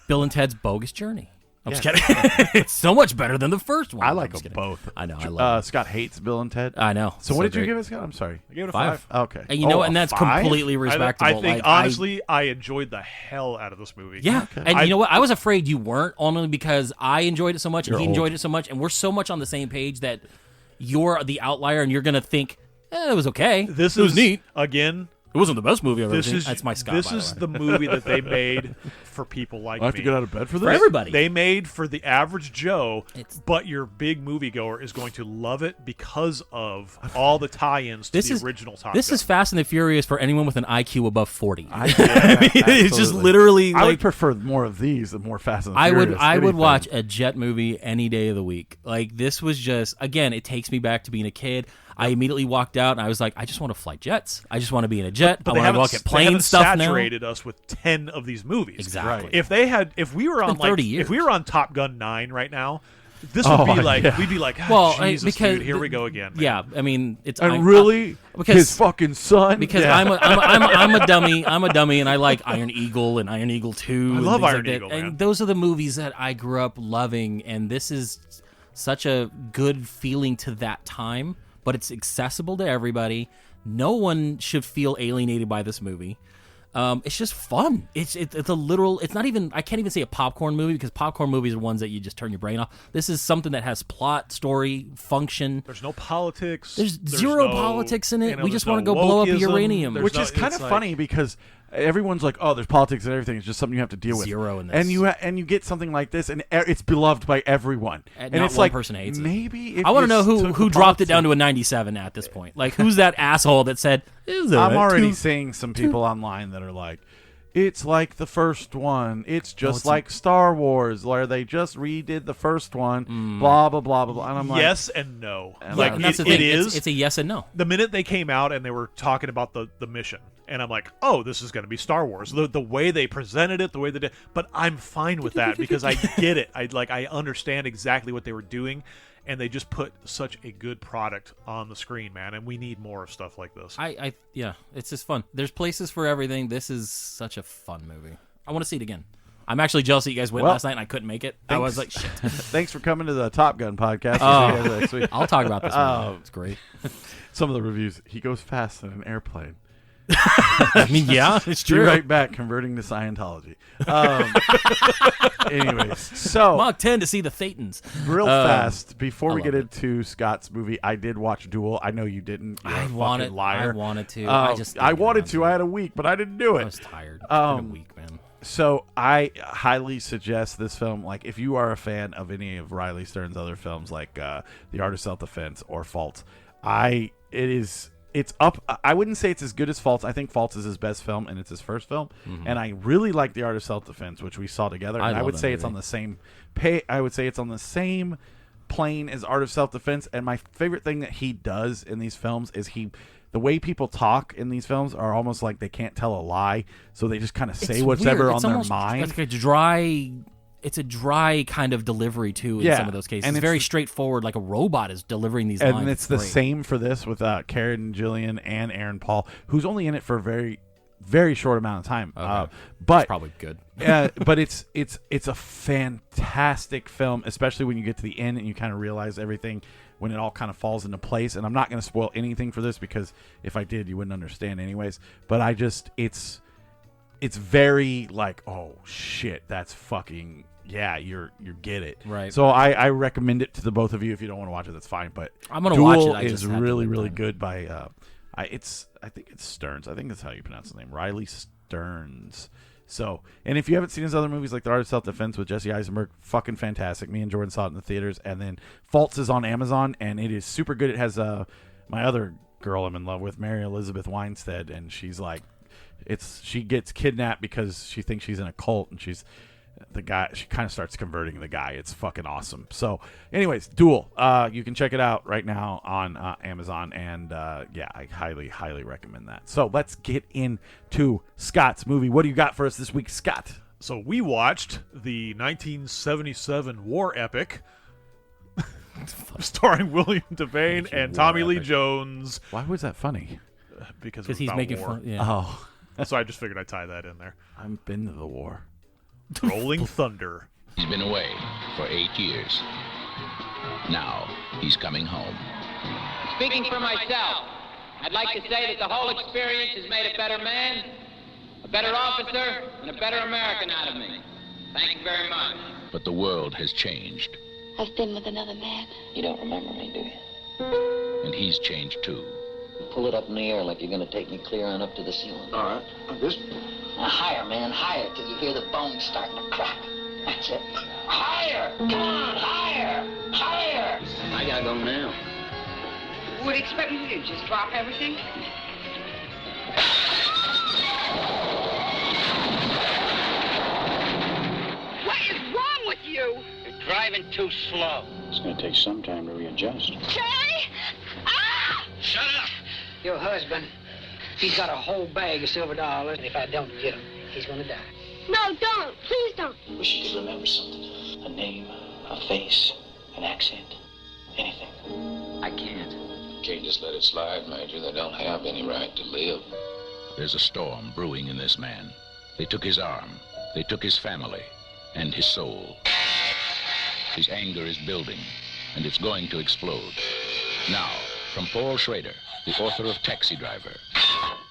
Bill and Ted's Bogus Journey. I'm just Yeah. kidding. It's so much better than the first one. I I'm like just them kidding. both. I know. I love Scott hates Bill and Ted. I know. So what did you great. give it, Scott? I'm sorry. I gave it a 5. 5. Okay. And you know what? a And that's 5? completely respectable. I think Like, honestly, I enjoyed the hell out of this movie. Yeah, Okay. and you know what? I was afraid you weren't, only because I enjoyed it so much and You're he old. enjoyed it so much, and we're so much on the same page that you're the outlier, and you're gonna think it was okay. This it was is neat. again. It wasn't the best movie I've ever This seen. is That's my Scott. This by is the way. the movie that they made for people like I have me. to get out of bed for this? For everybody. They made for the average Joe, It's- but your big moviegoer is going to love it because of all the tie-ins to This the is original Top This Gun. is Fast and the Furious for anyone with an IQ above 40. It's just literally I would like prefer more of these than more Fast and the I would Furious. I would anything. watch a jet movie any day of the week. Like this was just again, it takes me back to being a kid. I immediately walked out and I was like, I just want to fly jets. I just want to be in a jet. But I they want to haven't, look at they plane haven't stuff now. saturated us with 10 of these movies. Exactly. Right. If we were on been 30 like, years. if we were on Top Gun 9 right now, this Oh, would be like, yeah. we'd be like, Well, Jesus, because dude, here we go again. Man. Yeah, I mean, it's And I'm- really, because- his fucking son. because Yeah. I'm a dummy. I'm a dummy, and I like Iron Eagle and Iron Eagle 2. I and love things Iron like that. Eagle, man. And those are the movies that I grew up loving, and this is such a good feeling to that time. But it's accessible to everybody. No one should feel alienated by this movie. It's just fun. It's a literal. It's not even. I can't even say a popcorn movie because popcorn movies are ones that you just turn your brain off. This is something that has plot, story, function. There's no politics. There's zero no- politics in it. We there's just no wanna go blow up wokeism, uranium. there's Which no- is kind it's of like- funny because everyone's like, "Oh, there's politics and everything." It's just something you have to deal with. Zero in this. And you get something like this, and it's beloved by everyone. And And not it's one like person hates it. maybe if I want to you know who took who the dropped it down politics- to a 97 at this point. Like who's that asshole that said? I'm already seeing some people online that are like, it's like the first one. It's just it's like Star Wars, where they just redid the first one. Blah blah blah blah blah. And I'm like, Yes and no. And Like and that's it the thing. is. It's a yes and no. The minute they came out and they were talking about the mission, and I'm like, oh, this is going to be Star Wars. The way they presented it, the way they did, but I'm fine with that because I get it. I understand exactly what they were doing, and they just put such a good product on the screen, man. And we need more of stuff like this. Yeah, it's just fun. There's places for everything. This is such a fun movie. I want to see it again. I'm actually jealous that you guys went last night and I couldn't make it. I was like, shit. Thanks for coming to the Top Gun podcast. Next week. I'll talk about this movie. It's great. Some of the reviews. He goes fast in an airplane. I mean, yeah, it's Be true. right back, converting to Scientology. Anyways, so Mach 10 to see the Thetans. real fast before we love get into Scott's movie, I did watch Duel. I know you didn't. You're a fucking liar. I wanted to. I wanted to. I had a week, but I didn't do it. I was tired. It's been a week, man. So I highly suggest this film. Like, if you are a fan of any of Riley Stern's other films, like The Art of Self-Defense or Faults, it's up. I wouldn't say it's as good as Faults. I think Faults is his best film, and it's his first film. And I really like The Art of Self-Defense, which we saw together. And I would say it's on the same I would say it's on the same plane as Art of Self-Defense. And my favorite thing that he does in these films is the way people talk in these films are almost like they can't tell a lie, so they just kind of say whatever on their mind. It's like a dry kind of delivery too in some of those cases. And it's very straightforward, like a robot is delivering these lines. And it's the same for this with Karen Gillian and Aaron Paul, who's only in it for a very, very short amount of time. Okay. But it's probably good. but it's a fantastic film, especially when you get to the end and you kind of realize everything when it all kind of falls into place. And I'm not going to spoil anything for this, because if I did, you wouldn't understand anyways. But it's very like, oh shit, that's fucking. Yeah, you get it. Right. So I recommend it to the both of you. If you don't want to watch it, that's fine. But I'm gonna watch it. Duel I is just had to really, make really time. good by I think it's Stearns. I think that's how you pronounce the name. Riley Stearns. So, and if you haven't seen his other movies like The Art of Self-Defense with Jesse Eisenberg, fucking fantastic. Me and Jordan saw it in the theaters. And then Faults is on Amazon, and it is super good. It has my other girl I'm in love with, Mary Elizabeth Winstead, and she's like, she gets kidnapped because she thinks she's in a cult, and she kind of starts converting the guy. It's fucking awesome. So anyways, Duel, you can check it out right now on Amazon, and I highly recommend that. So let's get into Scott's movie. What do you got for us this week, Scott? So we watched the 1977 war epic starring William Devane and Tommy Lee Jones. Why was that funny? Because he's making war. fun. Yeah. Oh, So I just figured I'd tie that in there. I've been to the war. Rolling Thunder. He's been away for 8 years. Now he's coming home. Speaking for myself, I'd like to say that the whole experience has made a better man, a better officer, and a better American out of me. Thank you very much. But the world has changed, I've been with another man. You don't remember me, do you? and he's changed too. Pull it up in the air like you're gonna take me clear on up to the ceiling. All right. This. Now higher, man, higher, till you hear the bones starting to crack. That's it. Higher! Come on, higher! Higher! I gotta go now. What do you expect me to do? Just drop everything? What is wrong with you? You're driving too slow. It's going to take some time to readjust. Jerry! Ah! Shut up! Your husband, he's got a whole bag of silver dollars, and if I don't get him, he's gonna die. No, don't. Please don't. Wish you could remember something. A name, a face, an accent, anything. I can't. Can't just let it slide, Major. They don't have any right to live. There's a storm brewing in this man. They took his arm. They took his family and his soul. His anger is building, and it's going to explode. Now, from Paul Schrader, the author of Taxi Driver,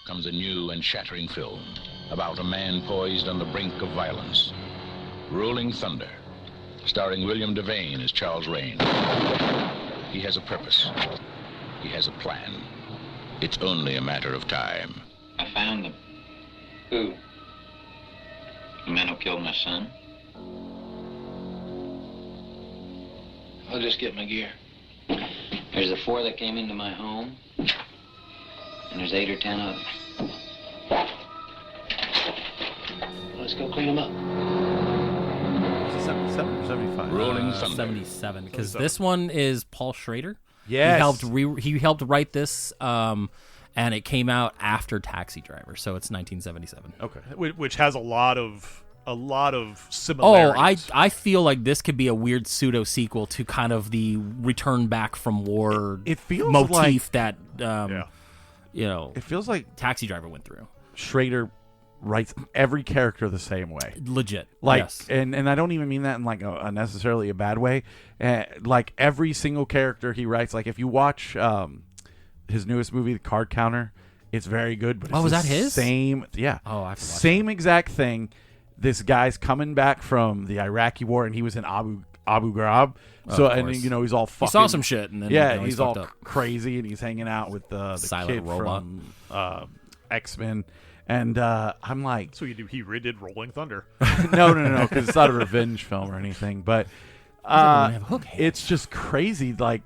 comes a new and shattering film about a man poised on the brink of violence. Rolling Thunder, starring William Devane as Charles Rain. He has a purpose. He has a plan. It's only a matter of time. I found them. Who? The man who killed my son. I'll just get my gear. There's the 4 that came into my home, and there's 8 or 10 others. Let's go clean them up. 77 or 75? Rolling Thunder. 77, because this one is Paul Schrader. Yes. He helped write this, and it came out after Taxi Driver, so it's 1977. Okay. Which has a lot of a lot of Oh, similarities. I feel like this could be a weird pseudo sequel to kind of the return back from war It feels motif like, that it feels like Taxi Driver went through. Schrader writes every character the same way. Legit. Like, yes. and I don't even mean that in like a necessarily a bad way. Like every single character he writes, like if you watch his newest movie, The Card Counter, it's very good. But it's was the that his? Same, yeah. Oh, I have to watch same exact thing. This guy's coming back from the Iraqi war, and he was in Abu Ghraib. So of and course. he's all fucking. He saw some shit, and then he's all fucked up. crazy, and he's hanging out with the Silent kid robot. from X-Men. And I'm like, So he redid Rolling Thunder. no, because it's not a revenge film or anything. But have hook hands. it's just crazy. Like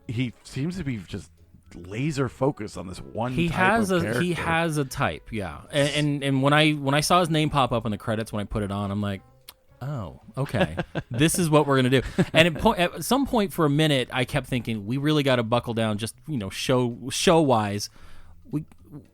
he seems to be just laser focused on this one. He type has of a character. he has a type, yeah. And when I saw his name pop up in the credits when I put it on, I'm like, oh, okay, this is what we're gonna do. And at some point for a minute, I kept thinking we really got to buckle down, just show wise.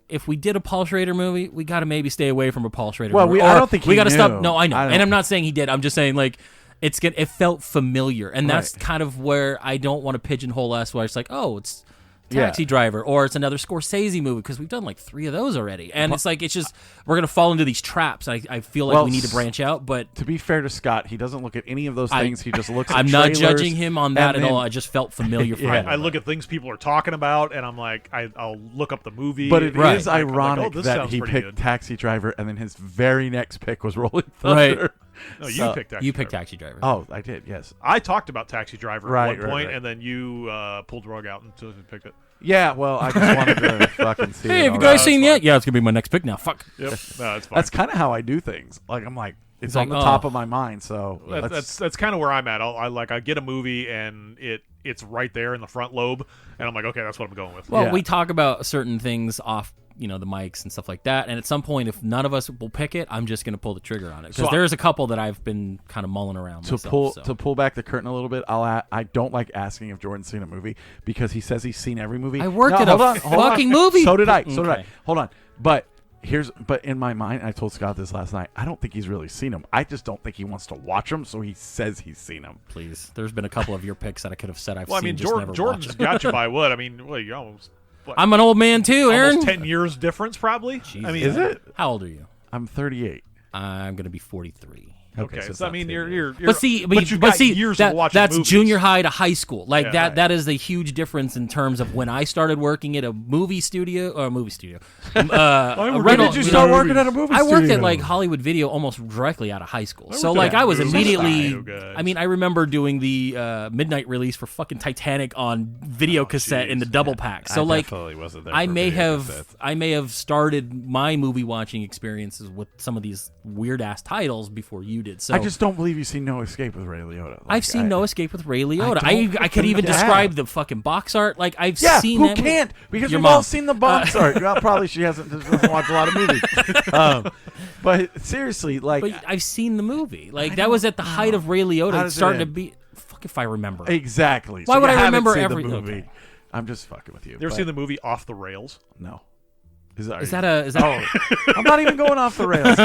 If we did a Paul Schrader movie, we got to maybe stay away from a Paul Schrader movie. I don't think we got to stop. No, I know, I and I'm not saying he did. I'm just saying like. It felt familiar, and that's Right. kind of where I don't want to pigeonhole us. Where it's like, oh, it's Taxi Driver, or it's another Scorsese movie because we've done like 3 of those already, and it's like it's just we're gonna fall into these traps. I feel like we need to branch out, but to be fair to Scott, he doesn't look at any of those things. He just looks. At I'm not trailers, judging him on that and at all. then- I just felt familiar. From I look at things people are talking about, and I'm like, I'll look up the movie. But it Right. is I'm like, ironic oh, this that sounds he pretty picked good. Taxi Driver, and then his very next pick was Rolling Right. Thunder. No, you So- picked Taxi you picked Driver. Taxi Driver. Oh, I did. Yes. I talked about Taxi Driver Right, at one point, right. and then you pulled the rug out and picked it. Yeah. Well, I just wanted to fucking see. Hey, it have you already. guys seen yet? Yeah, it's gonna be my next pick now. Fuck. Yep, no, it's fine. That's kind of how I do things. Like I'm like, it's on like, the top oh. of my mind. So That's kind of where I'm at. I get a movie and it's right there in the front lobe, and I'm like, okay, that's what I'm going with. Well, Yeah. we talk about certain things off, the mics and stuff like that. And at some point, if none of us will pick it, I'm just going to pull the trigger on it because So there's a couple that I've been kind of mulling around myself, so. to pull back the curtain a little bit. I don't like asking if Jordan's seen a movie because he says he's seen every movie. I worked No, at hold a on, hold on. fucking movie. So did I. So did I. Okay. Hold on. But in my mind, I told Scott this last night. I don't think he's really seen them. I just don't think he wants to watch them. So he says he's seen them. Please, there's been a couple of your picks that I could have said I've Well, I seen. mean, just never Jordan's watched. got you by what? I mean, well, you almost. What, I'm an old man too, Aaron. almost 10 years difference, probably. I mean, Is it? How old are you? I'm 38. I'm gonna be 43. Okay, so it's so I not mean, 10 you're, years. you're But see, you got years of watching that's movies. junior high to high school. Like Yeah, that. right. That is a huge difference in terms of when I started working at a movie studio or a movie studio. When rental- did you start working at a movie I worked at studio? like Hollywood Video almost directly out of high school. So worked like at I was Movies immediately. Studio, guys. I mean, I remember doing the midnight release for fucking Titanic on video cassette in the double pack. So I like. definitely wasn't there I for may video have cassettes. I may have started my movie watching experiences with some of these weird ass titles before you did. So I just don't believe you've seen No Escape with Ray Liotta. Like, I've seen No Escape with Ray Liotta. don't I could even think I describe have. the fucking box art. Like I've Yeah, seen who that movie. can't? Because Your we've all mom. seen the box art. Well, probably she doesn't watch a lot of movies. But seriously, like, But I've seen the movie. Like I that was don't at the height of Ray How Liotta. does It's it starting to end? be. Fuck if I remember. exactly. Why So would you I haven't remember seen every- the movie? okay. I'm just fucking with you. You ever but seen the movie Off the Rails? No. Is that a? I'm not even going off the rails.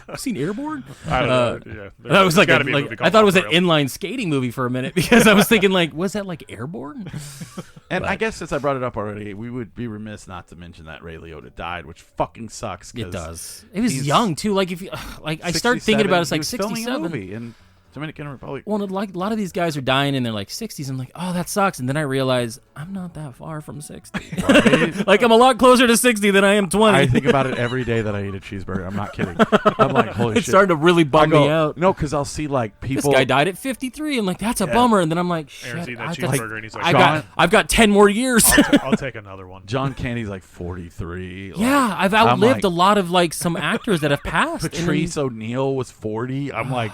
I've seen Airborne. I don't know. Yeah, That was like, gotta be a movie I called thought it was Off an the Rails. inline skating movie for a minute because I was thinking like, was that like Airborne? And I guess since I brought it up already, we would be remiss not to mention that Ray Liotta died, which fucking sucks. 'cause It does. It was he's young too. Like if you like, I start thinking 67. about it, it's He like was filming a 67. movie in Dominican Republic. Well, like a lot of these guys are dying in their like 60s. I'm like, oh, that sucks. And then I realize I'm not that far from 60. Like I'm a lot closer to 60 than I am 20. I think about it every day that I eat a cheeseburger. I'm not kidding. I'm like, holy It's shit. starting to really bum me out. No, because I'll see like This people. guy died at 53. I'm like, that's a bummer. And then I'm like, Aaron's shit, eating that I've cheeseburger and he's like, I've got 10 more years. I'll take another one. John Candy's like 43. Like, Yeah, I've I'm outlived like- a lot of like some actors that have passed. Patrice O'Neal was 40. I'm like,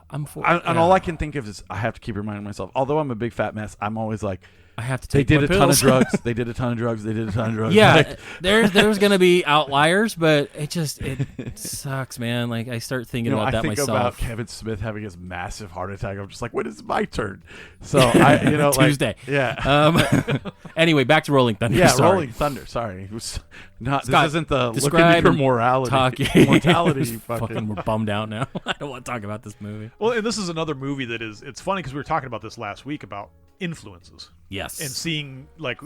I'm for, and all I can think of is I have to keep reminding myself. Although I'm a big fat mess, I'm always like, I have to they take did my a ton of pills. drugs. They did a ton of drugs. They did a ton of drugs. Yeah, Like, there's gonna be outliers, but it sucks, man. Like I start thinking about I that think myself. about Kevin Smith having his massive heart attack. I'm just like, when is my turn? So I, like, Tuesday. yeah. Anyway, back to Rolling Thunder. Yeah, Sorry. Rolling Thunder. Sorry, it was Not this Scott, isn't the look describe at your and morality. talk. Mortality. Fucking, we're bummed out now. I don't want to talk about this movie. Well, and this is another movie that is. It's funny because we were talking about this last week about influences. Yes. And seeing like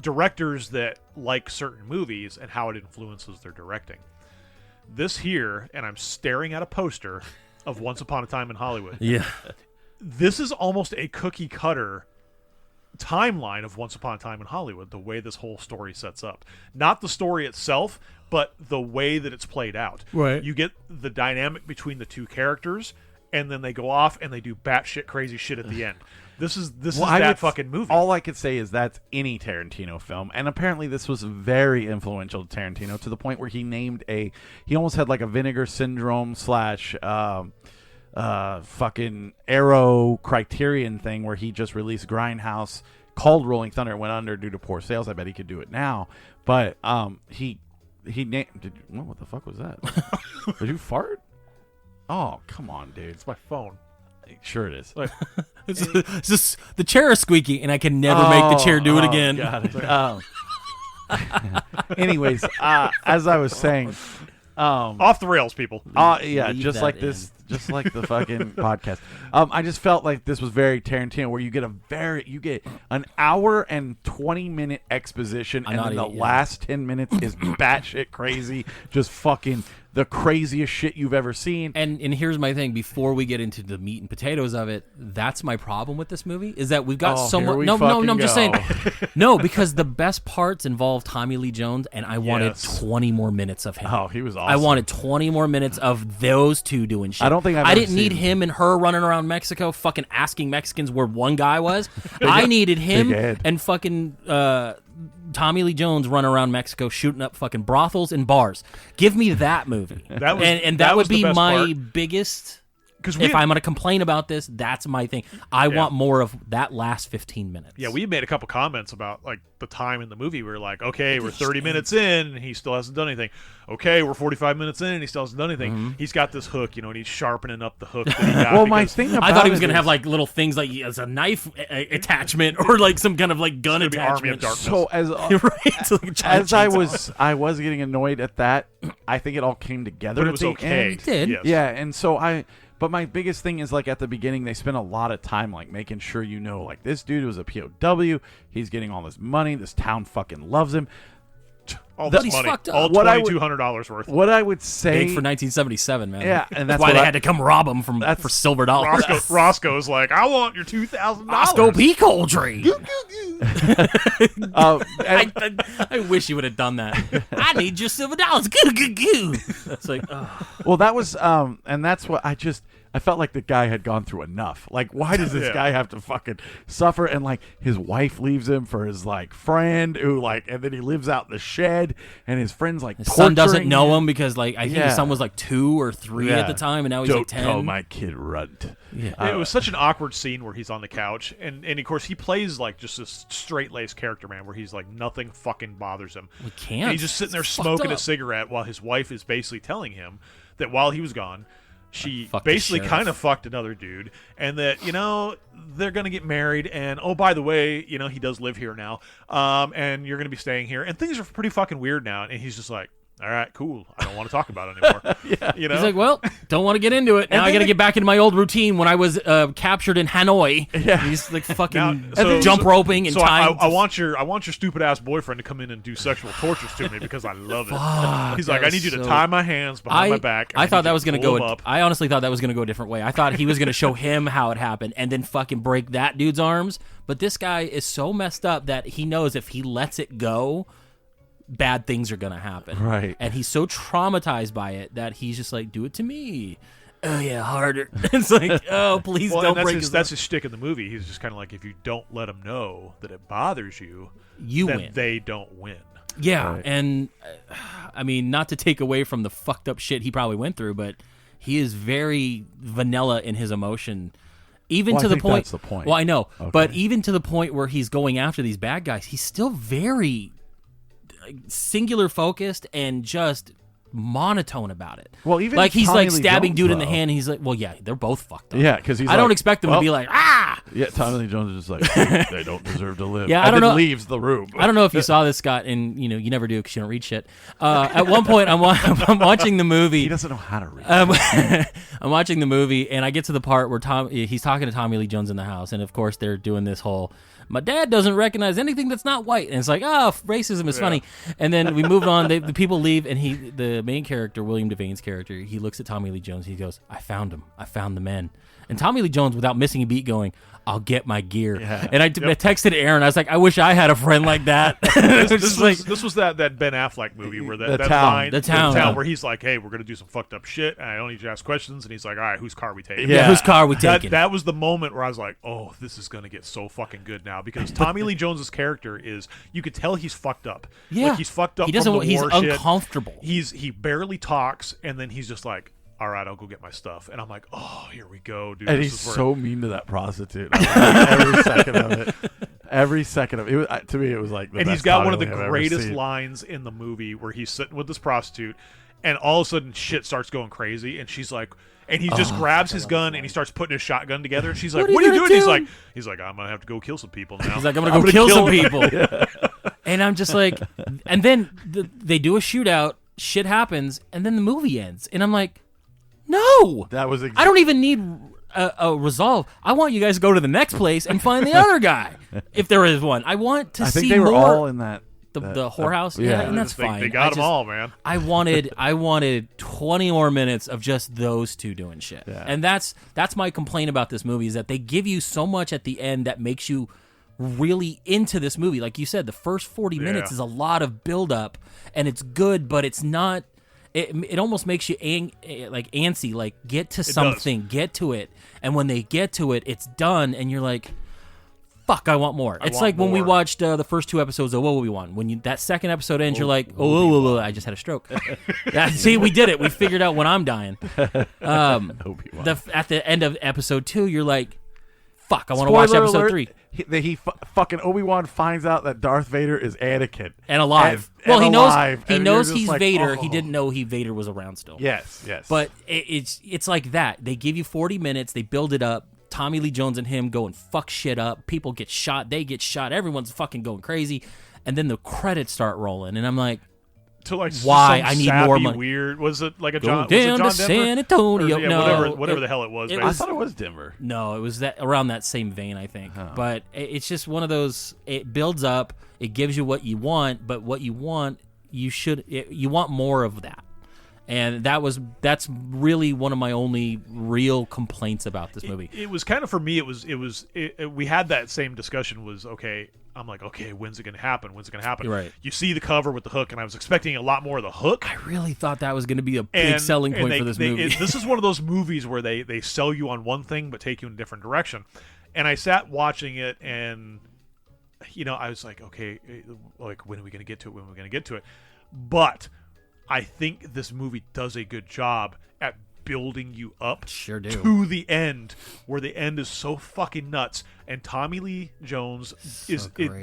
directors that like certain movies and how it influences their directing. This here, and I'm staring at a poster of Once Upon a Time in Hollywood. Yeah. This is almost a cookie cutter timeline of Once Upon a Time in Hollywood, the way this whole story sets up. Not the story itself, but the way that it's played out. Right. You get the dynamic between the two characters, and then they go off and they do batshit crazy shit at the end. This is that fucking movie. All I could say is that's any Tarantino film, and apparently this was very influential to Tarantino to the point where he almost had like a Vinegar Syndrome / fucking Arrow Criterion thing where he just released Grindhouse, called Rolling Thunder. It went under due to poor sales. I bet he could do it now, but he named. What the fuck was that? Did you fart? Oh, come on, dude. It's my phone. Sure it is. It's just the chair is squeaky, and I can never make the chair do it again. Got it. Anyways, as I was saying, off the rails, people. Yeah, Leave just that like this, just like the fucking podcast. I just felt like this was very Tarantino, where you get an hour and 20-minute exposition, and then the last 10 minutes is batshit crazy, just fucking the craziest shit you've ever seen. And here's my thing. Before we get into the meat and potatoes of it, that's my problem with this movie is that we've got so much. No, I'm just saying. No, because the best parts involve Tommy Lee Jones, and I wanted 20 more minutes of him. Oh, he was awesome. I wanted 20 more minutes of those two doing shit. I don't think I didn't need him and her running around Mexico, fucking asking Mexicans where one guy was. I needed him and fucking Tommy Lee Jones running around Mexico shooting up fucking brothels and bars. Give me that movie. That would be my biggest. If I'm going to complain about this, that's my thing. I want more of that last 15 minutes. Yeah, we made a couple comments about like the time in the movie. We were like, okay, we're 30 minutes in, and he still hasn't done anything. Okay, we're 45 minutes in, and he still hasn't done anything. Mm-hmm. He's got this hook, and he's sharpening up the hook that he got. Well, my thing about I thought he was going to have like little things like as a knife attachment or like some kind of like gun attachment. Army of Darkness. So I was getting annoyed at that. I think it all came together. But it was at the okay. end. It did. Yes. Yeah, and so But my biggest thing is like at the beginning they spent a lot of time like making sure like this dude was a POW, he's getting all this money, this town fucking loves him. All this money, all $2,200 worth. What I would say big for 1977, man. Yeah, and that's why they had to come rob him for silver dollars. Roscoe's like, I want your $2,000. Roscoe P. Coltrane. I wish you would have done that. I need your silver dollars. That's like, well, that was and that's what I felt like the guy had gone through enough. Like, why does this guy have to fucking suffer? And like his wife leaves him for his like friend who like, and then he lives out in the shed, and his friend's like his son doesn't know him because like I think his son was like 2 or 3 at the time, and now he's Don't like 10. call my kid runt. Yeah, it was such an awkward scene where he's on the couch, and of course he plays like just this straight-laced character, man, where he's like nothing fucking bothers him. We can't. And he's just sitting there smoking a cigarette while his wife is basically telling him that while he was gone, she basically kind of fucked another dude, and that they're gonna get married, and oh, by the way, he does live here now, and you're gonna be staying here, and things are pretty fucking weird now. And he's just like, all right, cool, I don't want to talk about it anymore. He's like, well, don't want to get into it now. I got to get back into my old routine when I was captured in Hanoi. Yeah, he's like fucking jump roping and tying. I want your stupid ass boyfriend to come in and do sexual tortures to me because I love it. He's like, I need you to tie my hands behind my back. I thought that was going to go. I honestly thought that was going to go a different way. I thought he was going to show him how it happened and then fucking break that dude's arms. But this guy is so messed up that he knows if he lets it go, bad things are gonna happen. Right. And he's so traumatized by it that he's just like, do it to me. Oh yeah, harder. It's like, oh, please don't break his. That's his shtick in the movie. He's just kind of like, if you don't let him know that it bothers you, then win. They don't win. Yeah, right. And I mean, not to take away from the fucked up shit he probably went through, but he is very vanilla in his emotion. Even to the point. That's the point. Well, I know, okay. But even to the point where he's going after these bad guys, he's still very singular focused and just monotone about it. Well, even like he's Tommy like Lee stabbing Jones, dude in the though. hand. And he's like, well, yeah, they're both fucked up. Yeah, because I don't expect them to be like, Yeah, Tommy Lee Jones is just like, they don't deserve to live. Yeah, I and don't then know. leaves the room. I don't know if you saw this, Scott, and you never do because you don't read shit. At one point, I'm watching the movie. He doesn't know how to read. I'm watching the movie, and I get to the part where he's talking to Tommy Lee Jones in the house, and of course they're doing this whole, my dad doesn't recognize anything that's not white, and it's like, racism is funny. And then we move on. The people leave, and the main character, William Devane's character, he looks at Tommy Lee Jones. He goes, I found him. I found the men. And Tommy Lee Jones, without missing a beat, going, I'll get my gear. Yeah. And I texted Aaron. I was like, I wish I had a friend like that. This was that Ben Affleck movie where that line, the town, where he's like, hey, we're gonna do some fucked up shit, and I don't need you to ask questions. And he's like, all right, whose car are we taking? Yeah, whose car are we taking? That was the moment where I was like, oh, this is gonna get so fucking good now, because Tommy Lee Jones's character is, you could tell he's fucked up. Yeah, like he's fucked up. He doesn't. From the he's war shit. uncomfortable. He barely talks, and then he's just like, all right, I'll go get my stuff. And I'm like, oh, here we go, dude. And this he's is where... so mean to that prostitute. Every second of it. Every second of it. To me, it was like the and best he's got one of Tommy the Lee I've ever greatest seen. lines in the movie where he's sitting with this prostitute, and all of a sudden shit starts going crazy, and she's like, and he just grabs his gun and he starts putting his shotgun together, and she's like, what are you doing? He's like, I'm gonna have to go kill some people now. He's like, I'm gonna go kill some people. And I'm just like, and then they do a shootout, shit happens, and then the movie ends, and I'm like, no, that was. I don't even need a resolve. I want you guys to go to the next place and find the other guy, if there is one. I want to see more. I think they were all in that. The whorehouse, yeah, and that's fine. They got them all, man. I wanted 20 more minutes of just those two doing shit, and that's my complaint about this movie, is that they give you so much at the end that makes you really into this movie. Like you said, the first 40 minutes is a lot of build up, and it's good, but it's not. It almost makes you antsy. Like, get to something, get to it, and when they get to it, it's done, and you're like, fuck, I want more. It's like when we watched the first 2 episodes of What Will We Want. When that second episode ends, you're like, I just had a stroke. See, we did it. We figured out when I'm dying. At the end of episode 2, you're like, fuck, I want to watch episode 3. He fucking Obi-Wan finds out that Darth Vader is Anakin and alive. He knows he's like, Vader. He didn't know Vader was around still. Yes. But it's like that. They give you 40 minutes. They build it up. Tommy Lee Jones and him go and fuck shit up. People get shot. They get shot. Everyone's fucking going crazy. And then the credits start rolling, and I'm like, to like why? I need more money. Weird. Was it like a Go John? down was it to John San Denver? Antonio. Or, no, whatever the hell it was. I thought it was Denver. No, it was around that same vein, I think. But it's just one of those. It builds up. It gives you what you want, but what you want, you want more of that. And that's really one of my only real complaints about this movie. It was kind of, for me, we had that same discussion. Was okay. I'm like, okay, when's it going to happen? When's it going to happen? Right. You see the cover with the hook, and I was expecting a lot more of the hook. I really thought that was going to be a big selling point for this movie. This is one of those movies where they sell you on one thing but take you in a different direction. And I sat watching it, and I was like, okay, like, when are we going to get to it? When are we going to get to it? But I think this movie does a good job at building you up to the end, where the end is so fucking nuts, and Tommy Lee Jones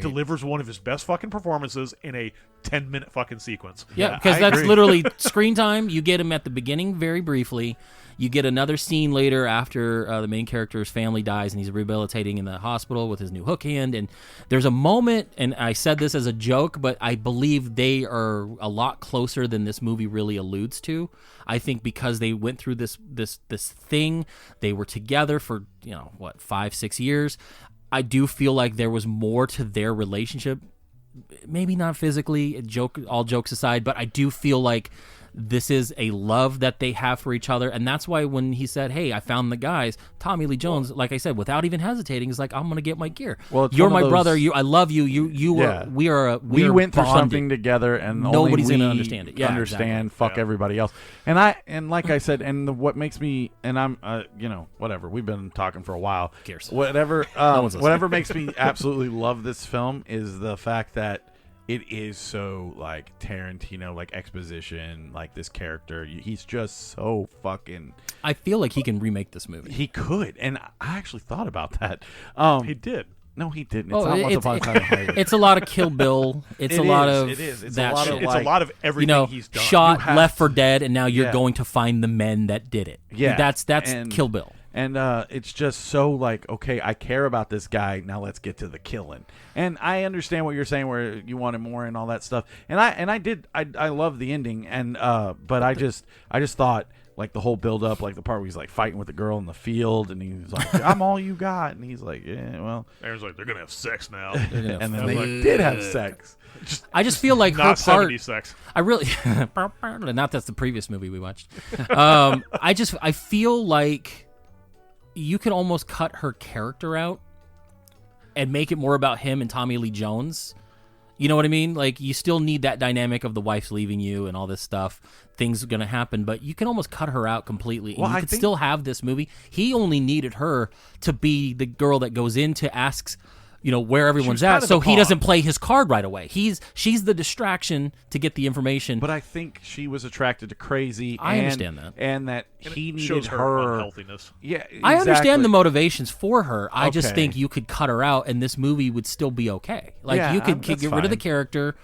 delivers one of his best fucking performances in a 10-minute fucking sequence. Yeah, because that's literally screen time. You get him at the beginning very briefly. You get another scene later after the main character's family dies and he's rehabilitating in the hospital with his new hook hand. And there's a moment, and I said this as a joke, but I believe they are a lot closer than this movie really alludes to. I think because they went through this thing, they were together for 5-6 years. I do feel like there was more to their relationship. Maybe not physically, all jokes aside, but I do feel like this is a love that they have for each other, and that's why when he said, hey, I found the guys, Tommy Lee Jones, like I said, without even hesitating, is like, I'm going to get my gear. Well, you're my brother. I love you. We went through bonded. Something together, and nobody's going to understand it. Yeah, exactly. Fuck everybody else. And like I said, and what makes me, and I'm, whatever. We've been talking for a while. Who cares? Whatever makes me absolutely love this film is the fact that it is so like Tarantino, like exposition, like this character. He's just so fucking. I feel like he can remake this movie. He could, and I actually thought about that. He did. No, he didn't. It's not Once Upon a Time in Hollywood. It's a lot of Kill Bill. It's a lot of that shit. It's a lot of everything he's done. Shot, Left for Dead, and now you're going to find the men that did it. Yeah, that's Kill Bill. And it's just so like, okay, I care about this guy. Now let's get to the killing. And I understand what you're saying, where you wanted more and all that stuff. And I love the ending. And but I just thought like the whole build up, like the part where he's like fighting with the girl in the field, and he's like, "I'm all you got," and he's like, "Yeah, well." Aaron's like, "They're gonna have sex now," and then they did have sex. I just feel like not her part. 70s sex. I really, not that's the previous movie we watched. I feel like you can almost cut her character out and make it more about him and Tommy Lee Jones. You know what I mean? Like, you still need that dynamic of the wife's leaving you and all this stuff. Things are going to happen, but you can almost cut her out completely. And you could still have this movie. He only needed her to be the girl that goes in to ask, where everyone's at, so he doesn't play his card right away. She's the distraction to get the information. But I think she was attracted to Crazy. I understand that. And that he needed shows her unhealthiness. Yeah, exactly. I understand the motivations for her. I just think you could cut her out, and this movie would still be okay. Like, you could get rid of the character,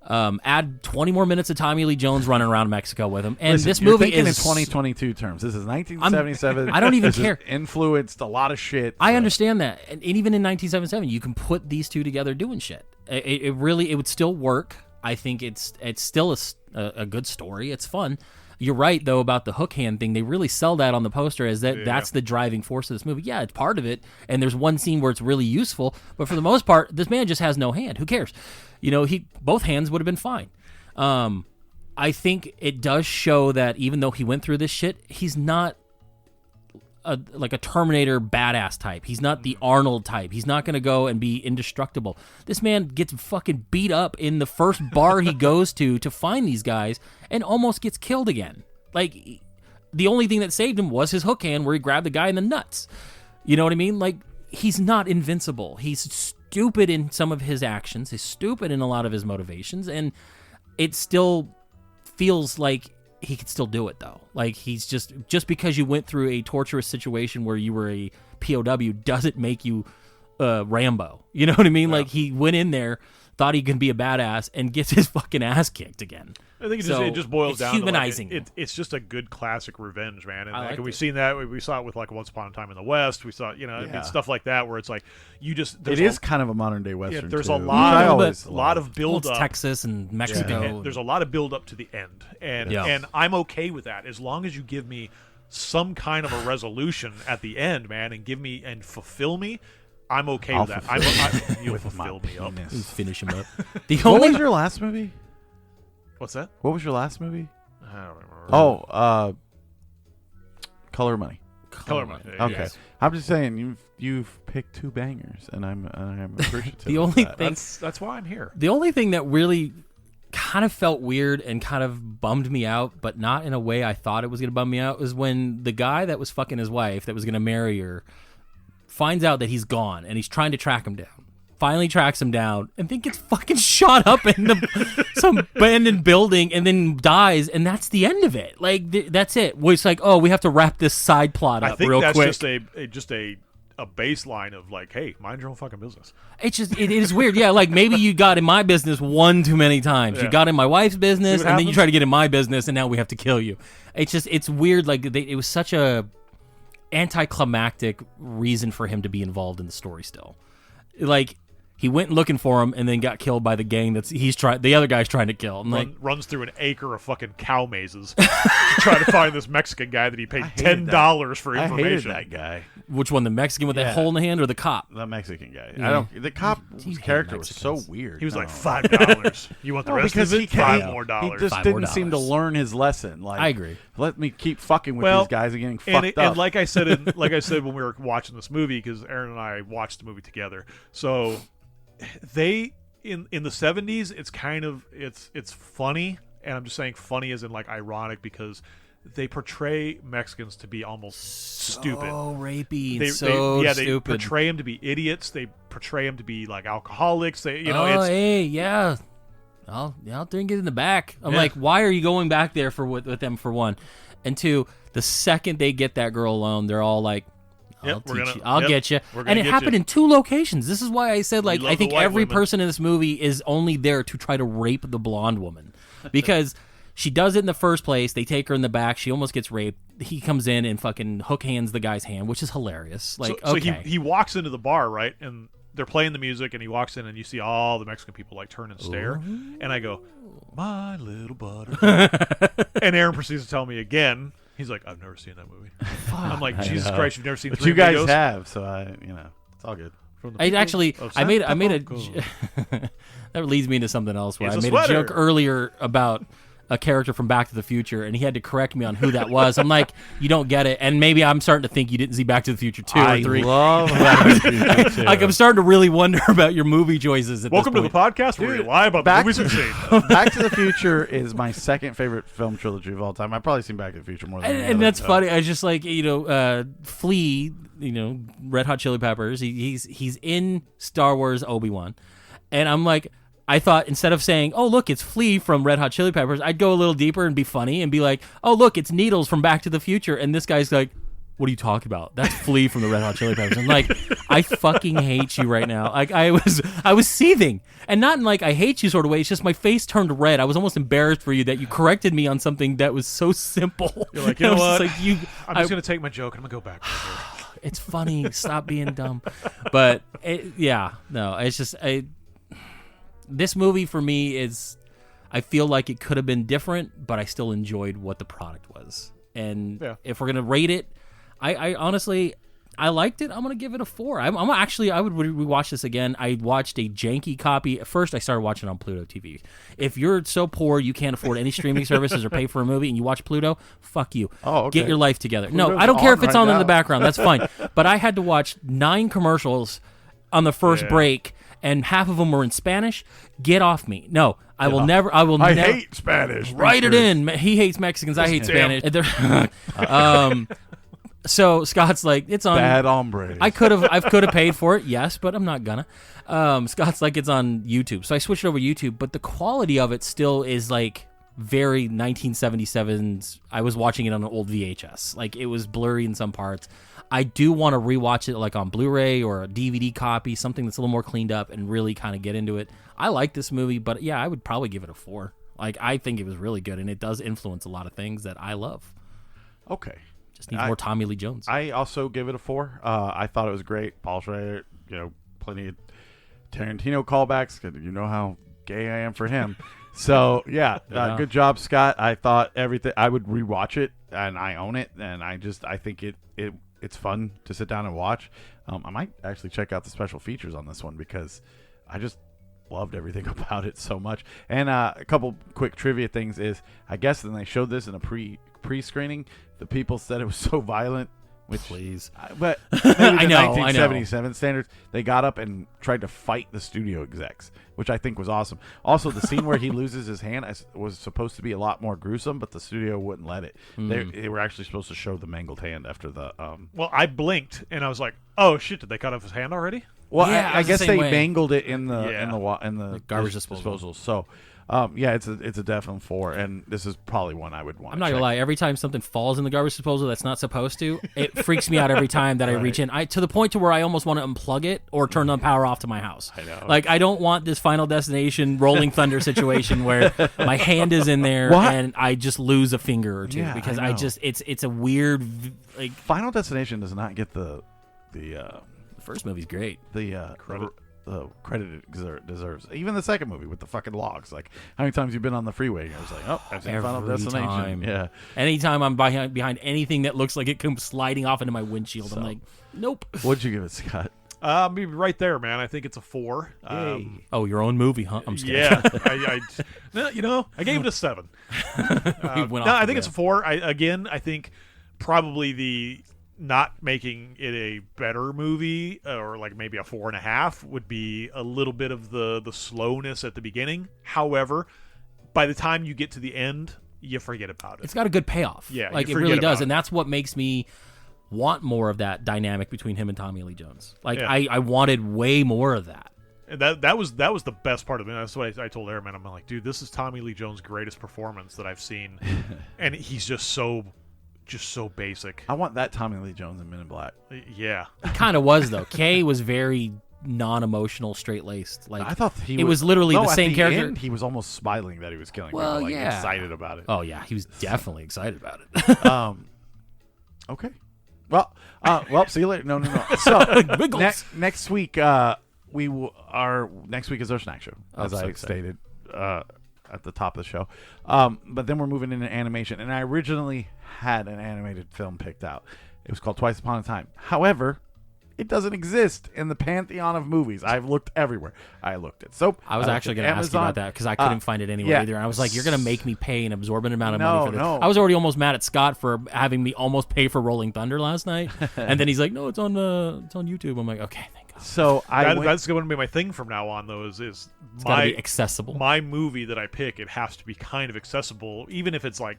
add 20 more minutes of Tommy Lee Jones running around Mexico with him, and listen, this movie is in 2022 terms. This is 1977. I don't even this care. Influenced a lot of shit. So. I understand that, and even in 1977, you can put these two together doing shit. It would still work. I think it's still a good story. It's fun. You're right, though, about the hook hand thing. They really sell that on the poster as that's the driving force of this movie. Yeah, it's part of it, and there's one scene where it's really useful, but for the most part, this man just has no hand. Who cares? Both hands would have been fine. I think it does show that even though he went through this shit, he's not like a Terminator badass type. He's not the Arnold type. He's not going to go and be indestructible. This man gets fucking beat up in the first bar he goes to find these guys and almost gets killed again. Like, the only thing that saved him was his hook hand where he grabbed the guy in the nuts. You know what I mean? Like, he's not invincible. He's stupid in some of his actions. He's stupid in a lot of his motivations, and it still feels like he could still do it, though. Like, he's just because you went through a torturous situation where you were a POW doesn't make you Rambo. You know what I mean? Yeah. Like, he went in there, thought he could be a badass, and gets his fucking ass kicked again. I think it just boils down humanizing. To it's just a good classic revenge, man. And we've seen that. We saw it with like Once Upon a Time in the West. We saw stuff like that where it's like it is kind of a modern day Western. Yeah, there's too. a lot of build up. Texas and Mexico. Yeah. There's a lot of build up to the end, and I'm okay with that as long as you give me some kind of a resolution at the end, man, and fulfill me. I'm okay with that. You'll fulfill me up. Finish him up. What was your last movie? What's that? What was your last movie? I don't remember. Oh, Color of Money. Color of Money. Okay, yes. I'm just saying you've picked two bangers, and I'm appreciative. The only of that. thing that's why I'm here. The only thing that really kind of felt weird and kind of bummed me out, but not in a way I thought it was going to bum me out, was when the guy that was fucking his wife, that was going to marry her, finds out that he's gone, and he's trying to track him down. Finally tracks him down, and then gets fucking shot up in some abandoned building, and then dies, and that's the end of it. Like, that's it. It's like, we have to wrap this side plot up real quick. I think that's just a baseline of like, hey, mind your own fucking business. It is weird. Yeah, like maybe you got in my business one too many times. Yeah. You got in my wife's business, and then you try to get in my business, and now we have to kill you. It's weird. Like, it was such a anticlimactic reason for him to be involved in the story still. Like, he went looking for him and then got killed by the gang the other guy's trying to kill. And runs through an acre of fucking cow mazes to try to find this Mexican guy that he paid $10 for information. I hated that guy. Which one, the Mexican with that hole in the hand or the cop? The Mexican guy. Yeah. The cop's character was so weird. He was like, $5. You want the rest of it? $5 more. He just didn't seem to learn his lesson. Like, I agree. Let me keep fucking with these guys and getting fucked up. And like I said when we were watching this movie, because Aaron and I watched the movie together, so they in the 70s, it's kind of it's funny, and I'm just saying funny as in like ironic, because they portray Mexicans to be almost stupid, rapey, they stupid. They portray them to be idiots. They portray them to be like alcoholics. I'll drink it in the back. I'm like, why are you going back there with them, for one? And two, the second they get that girl alone, they're all like, I'll get you. And it happened in 2 locations. This is why I said, like, I think every person in this movie is only there to try to rape the blonde woman. Because she does it in the first place. They take her in the back. She almost gets raped. he comes in and fucking hook hands the guy's hand, which is hilarious. Like, so okay. he walks into the bar, right, and they're playing the music, and he walks in, and you see all the Mexican people like turn and stare, and I go, "My little buttercup," and Aaron proceeds to tell me again. He's like, "I've never seen that movie." I'm like, "Jesus Christ, you've never seen?" But Three you guys Amigos? have, so it's all good. I made a that leads me into something else where I made a joke earlier about a character from Back to the Future, and he had to correct me on who that was. I'm like, you don't get it, and maybe I'm starting to think you didn't see Back to the Future 2 or 3. I love Back to the Future 2. Like, I'm starting to really wonder about your movie choices at Welcome this to the point. podcast where we lie about the movies we've seen. Back to the Future is my second favorite film trilogy of all time. I've probably seen Back to the Future more than any And other, that's so. funny. I was just like, Flea, Red Hot Chili Peppers. He's in Star Wars Obi-Wan, and I'm like, I thought instead of saying, "Oh look, it's Flea from Red Hot Chili Peppers," I'd go a little deeper and be funny and be like, "Oh look, it's Needles from Back to the Future," and this guy's like, "What are you talking about? That's Flea from the Red Hot Chili Peppers." I'm like, I fucking hate you right now. Like I was seething, and not in like I hate you sort of way. It's just my face turned red. I was almost embarrassed for you that you corrected me on something that was so simple. You're like, you know what? I'm just gonna take my joke and I'm gonna go back. It's funny. Stop being dumb. But it's just this movie for me is, I feel like it could have been different, but I still enjoyed what the product was. And if we're gonna rate it, I honestly, I liked it. I'm gonna give it a 4. I would rewatch this again. I watched a janky copy. At first, I started watching it on Pluto TV. If you're so poor you can't afford any streaming services or pay for a movie and you watch Pluto, fuck you. Oh, okay. Get your life together. Pluto's no, I don't care if it's right on in now. the background. That's fine. But I had to watch 9 commercials on the first break, and half of them were in Spanish. Get off me. No, I will never. I hate Spanish. Write it in. He hates Mexicans. I hate Spanish. So Scott's like, it's on Bad hombres. I could have paid for it, yes, but I'm not gonna. Scott's like, it's on YouTube, so I switched it over to YouTube, but the quality of it still is like very 1977's. I was watching it on an old VHS. Like, it was blurry in some parts. I do want to rewatch it like on Blu-ray or a DVD copy, something that's a little more cleaned up and really kind of get into it. I like this movie, but yeah, I would probably give it a 4. Like, I think it was really good, and it does influence a lot of things that I love. Okay. Just needs more Tommy Lee Jones. I also give it a 4. I thought it was great. Paul Schrader, plenty of Tarantino callbacks. You know how gay I am for him. So, good job, Scott. I thought everything. I would rewatch it, and I own it, and I think it's fun to sit down and watch. I might actually check out the special features on this one because I just loved everything about it so much. And a couple quick trivia things is, I guess when they showed this in a pre-screening, the people said it was so violent. Which, please. But maybe I know. 1977 standards, they got up and tried to fight the studio execs, which I think was awesome. Also, the scene where he loses his hand was supposed to be a lot more gruesome, but the studio wouldn't let it. They were actually supposed to show the mangled hand after the. Well, I blinked and I was like, "Oh shit! Did they cut off his hand already?" Well, Yeah, I guess the they same way. mangled it in the garbage disposal. So, it's a definite 4, and this is probably one I would want. I'm not gonna lie. Every time something falls in the garbage disposal that's not supposed to, it freaks me out every time that I reach in. To the point to where I almost want to unplug it or turn the power off to my house. I know. Like, I don't want this Final Destination Rolling Thunder situation where my hand is in there and I just lose a finger or two because I know. it's a weird like. Final Destination does not get the first movie's great. The credit it deserves. Even the second movie with the fucking logs. Like, how many times you've been on the freeway? I was like, oh, I've seen Final Destination. Time. Yeah. Anytime I'm behind anything that looks like it comes sliding off into my windshield, I'm like, nope. What'd you give it, Scott? Maybe right there, man. I think it's a 4. Your own movie, huh? I'm just kidding. Yeah. I gave it a 7. I think it's a 4. I think probably the not making it a better movie, or like maybe a 4.5, would be a little bit of the slowness at the beginning. However, by the time you get to the end, you forget about it. It's got a good payoff. Yeah, like, it really does, and that's what makes me want more of that dynamic between him and Tommy Lee Jones. Like, I wanted way more of that. And that was the best part of it. That's what I told Aaron. I'm like, dude, this is Tommy Lee Jones' greatest performance that I've seen, and he's just so basic. I want that Tommy Lee Jones in Men in Black. Yeah. It kind of was, though. Kay was very non-emotional, straight-laced. Like, I thought it was literally the same character. End, he was almost smiling that he was killing people, excited about it. Oh, yeah. He was definitely excited about it. Okay. Well, see you later. No. So next week, our next week is our snack show, as I stated at the top of the show. But then we're moving into animation, and I originally had an animated film picked out. It was called Twice Upon a Time. However, it doesn't exist in the pantheon of movies. I've looked everywhere. I looked at soap. I was actually going to ask you about that because I couldn't find it anywhere either. And I was like, you're going to make me pay an absorbent amount of money for this. No. I was already almost mad at Scott for having me almost pay for Rolling Thunder last night. And then he's like, no, it's on YouTube. I'm like, okay, thank God. So that's going to be my thing from now on, though, is it's got to be accessible. My movie that I pick, it has to be kind of accessible, even if it's like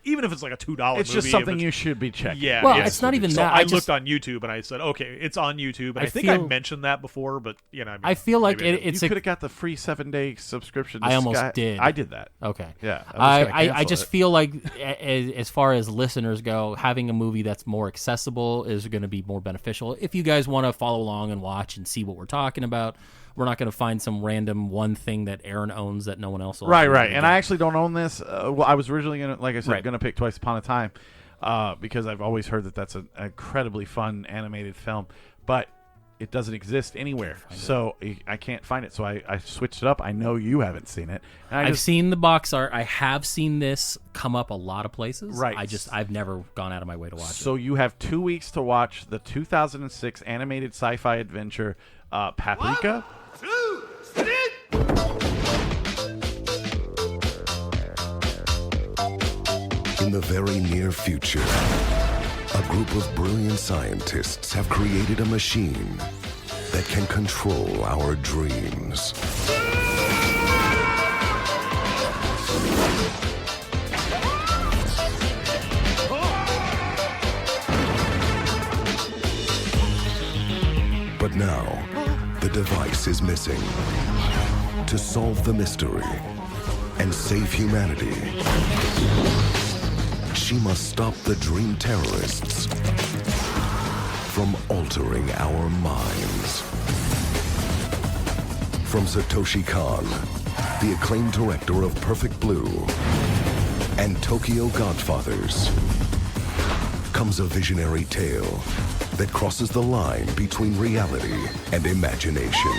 a $2 movie. It's just something you should be checking. Yeah. Well, it's not even that. I looked on YouTube and I said, okay, it's on YouTube. And I think I mentioned that before, but I feel like it's you could have got the free 7-day subscription. I almost did. I did that. Okay. Yeah. I just feel like as far as listeners go, having a movie that's more accessible is going to be more beneficial. If you guys want to follow along and watch and see what we're talking about, we're not going to find some random one thing that Aaron owns that no one else will. Right. And I actually don't own this. Well, I was originally going to, like I said, going to pick Twice Upon a Time because I've always heard that that's an incredibly fun animated film, but it doesn't exist anywhere. So I can't find it. So I switched it up. I know you haven't seen it. I've seen the box art. I have seen this come up a lot of places. Right. I've never gone out of my way to watch it. So you have 2 weeks to watch the 2006 animated sci-fi adventure Paprika. 1, 2, 3. In the very near future, a group of brilliant scientists have created a machine that can control our dreams. But now, the device is missing. To solve the mystery and save humanity, she must stop the dream terrorists from altering our minds. From Satoshi Kon, the acclaimed director of Perfect Blue and Tokyo Godfathers, comes a visionary tale that crosses the line between reality and imagination.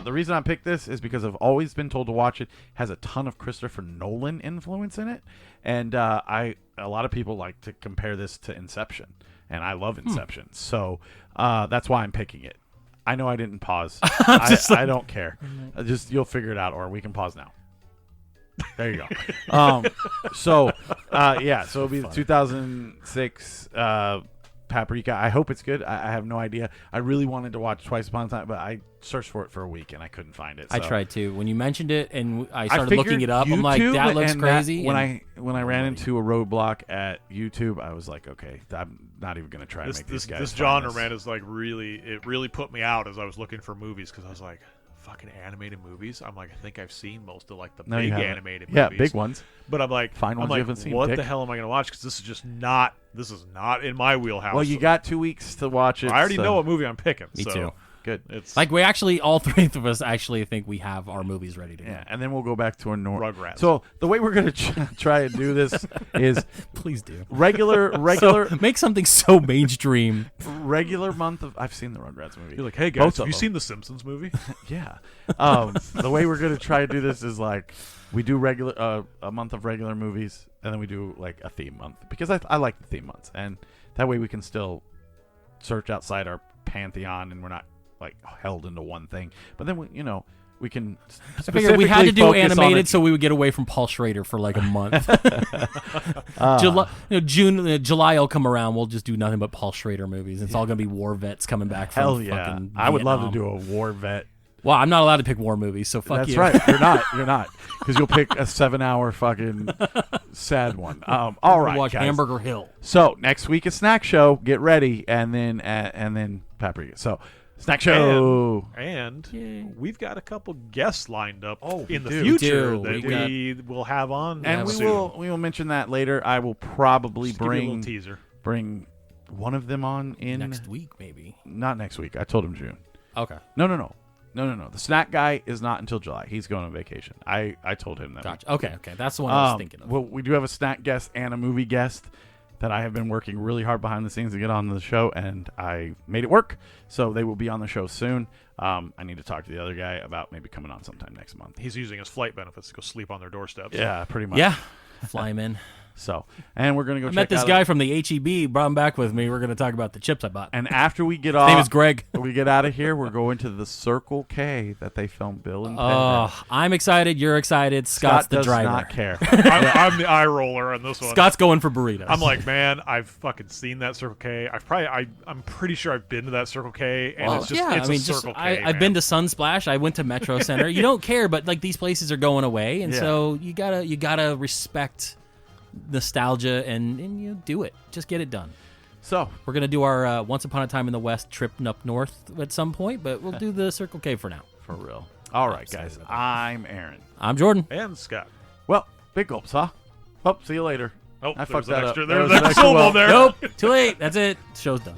The reason I picked this is because I've always been told to watch it. It has a ton of Christopher Nolan influence in it, and a lot of people like to compare this to Inception, and I love Inception, so that's why I'm picking it. I know I didn't pause. I don't care. Just you'll figure it out, or we can pause now. There you go. So it'll be the 2006 Paprika. I hope it's good. I have no idea. I really wanted to watch Twice Upon a Time, but I searched for it for a week and I couldn't find it. So. I tried to. When you mentioned it and I started looking it up, I'm like, that looks crazy. When I ran into a roadblock at YouTube, I was like, okay, I'm not even going to try to make these guys. This genre, man, is like it really put me out as I was looking for movies because I was like, fucking animated movies. I'm like, I think I've seen most of like the big animated movies. Yeah, big ones. But I'm like, fine ones you haven't seen. What the hell am I going to watch? Because this is not in my wheelhouse. Well, you got 2 weeks to watch it. I already know what movie I'm picking. Me too. Good. It's like we actually, all three of us actually think we have our movies ready to go. Yeah, and then we'll go back to our Rugrats. So the way we're going to try and do this is, please do regular. So make something so mainstream. Regular month of. I've seen the Rugrats movie. You're like, hey guys, have you seen the Simpsons movie? Yeah. The way we're going to try to do this is like we do regular a month of regular movies, and then we do like a theme month because I like the theme months, and that way we can still search outside our pantheon, and we're not like held into one thing. But then we can. I figured we had to do focus on animated it. so we would get away from Paul Schrader for like a month. July will come around. We'll just do nothing but Paul Schrader movies. It's all going to be war vets coming back from Hell yeah! fucking I would love to Vietnam. do a war vet. Well, I'm not allowed to pick war movies, so fuck That's you. right. You're not, because you'll pick a 7-hour fucking sad one. All right, watch guys. Hamburger Hill. So next week a snack show. Get ready, and then Paprika. So snack show. And we've got a couple guests lined up in the do. future We that do. we will have on. And we soon. will mention that later. I will probably Just give you a bring little teaser. bring one of them on in Next week, maybe. Not next week. I told him June. Okay. No. The snack guy is not until July. He's going on vacation. I told him that. Gotcha. Okay. That's the one I was thinking of. Well, we do have a snack guest and a movie guest that I have been working really hard behind the scenes to get on the show, and I made it work. So they will be on the show soon. I need to talk to the other guy about maybe coming on sometime next month. He's using his flight benefits to go sleep on their doorsteps. Yeah, pretty much. Yeah. Fly him in. So, and we're gonna go. I check met this out guy from the HEB. Brought him back with me. We're going to talk about the chips I bought. And after we get His name off, is Greg. we get out of here. We're going to the Circle K that they filmed Bill and Ted. Oh, I'm excited. You're excited. Scott's the does driver. not care. I'm the eye roller on this one. Scott's going for burritos. I'm like, man, I've fucking seen that Circle K. I'm pretty sure I've been to that Circle K, and it's just it's a Circle K. I've been to Sunsplash. I went to Metro Center. You don't care, but like these places are going away, and so you gotta respect nostalgia and you do it. Just get it done. So we're gonna do our Once Upon a Time in the West trip up north at some point, but we'll do the Circle K for now. For real. All right, guys. I'm Aaron. I'm Jordan. And Scott. Well, big gulps, huh? Oh, see you later. Oh, I there's fucked an that extra, up. there's That an was extra syllable well. there. Nope. Too late. That's it. Show's done.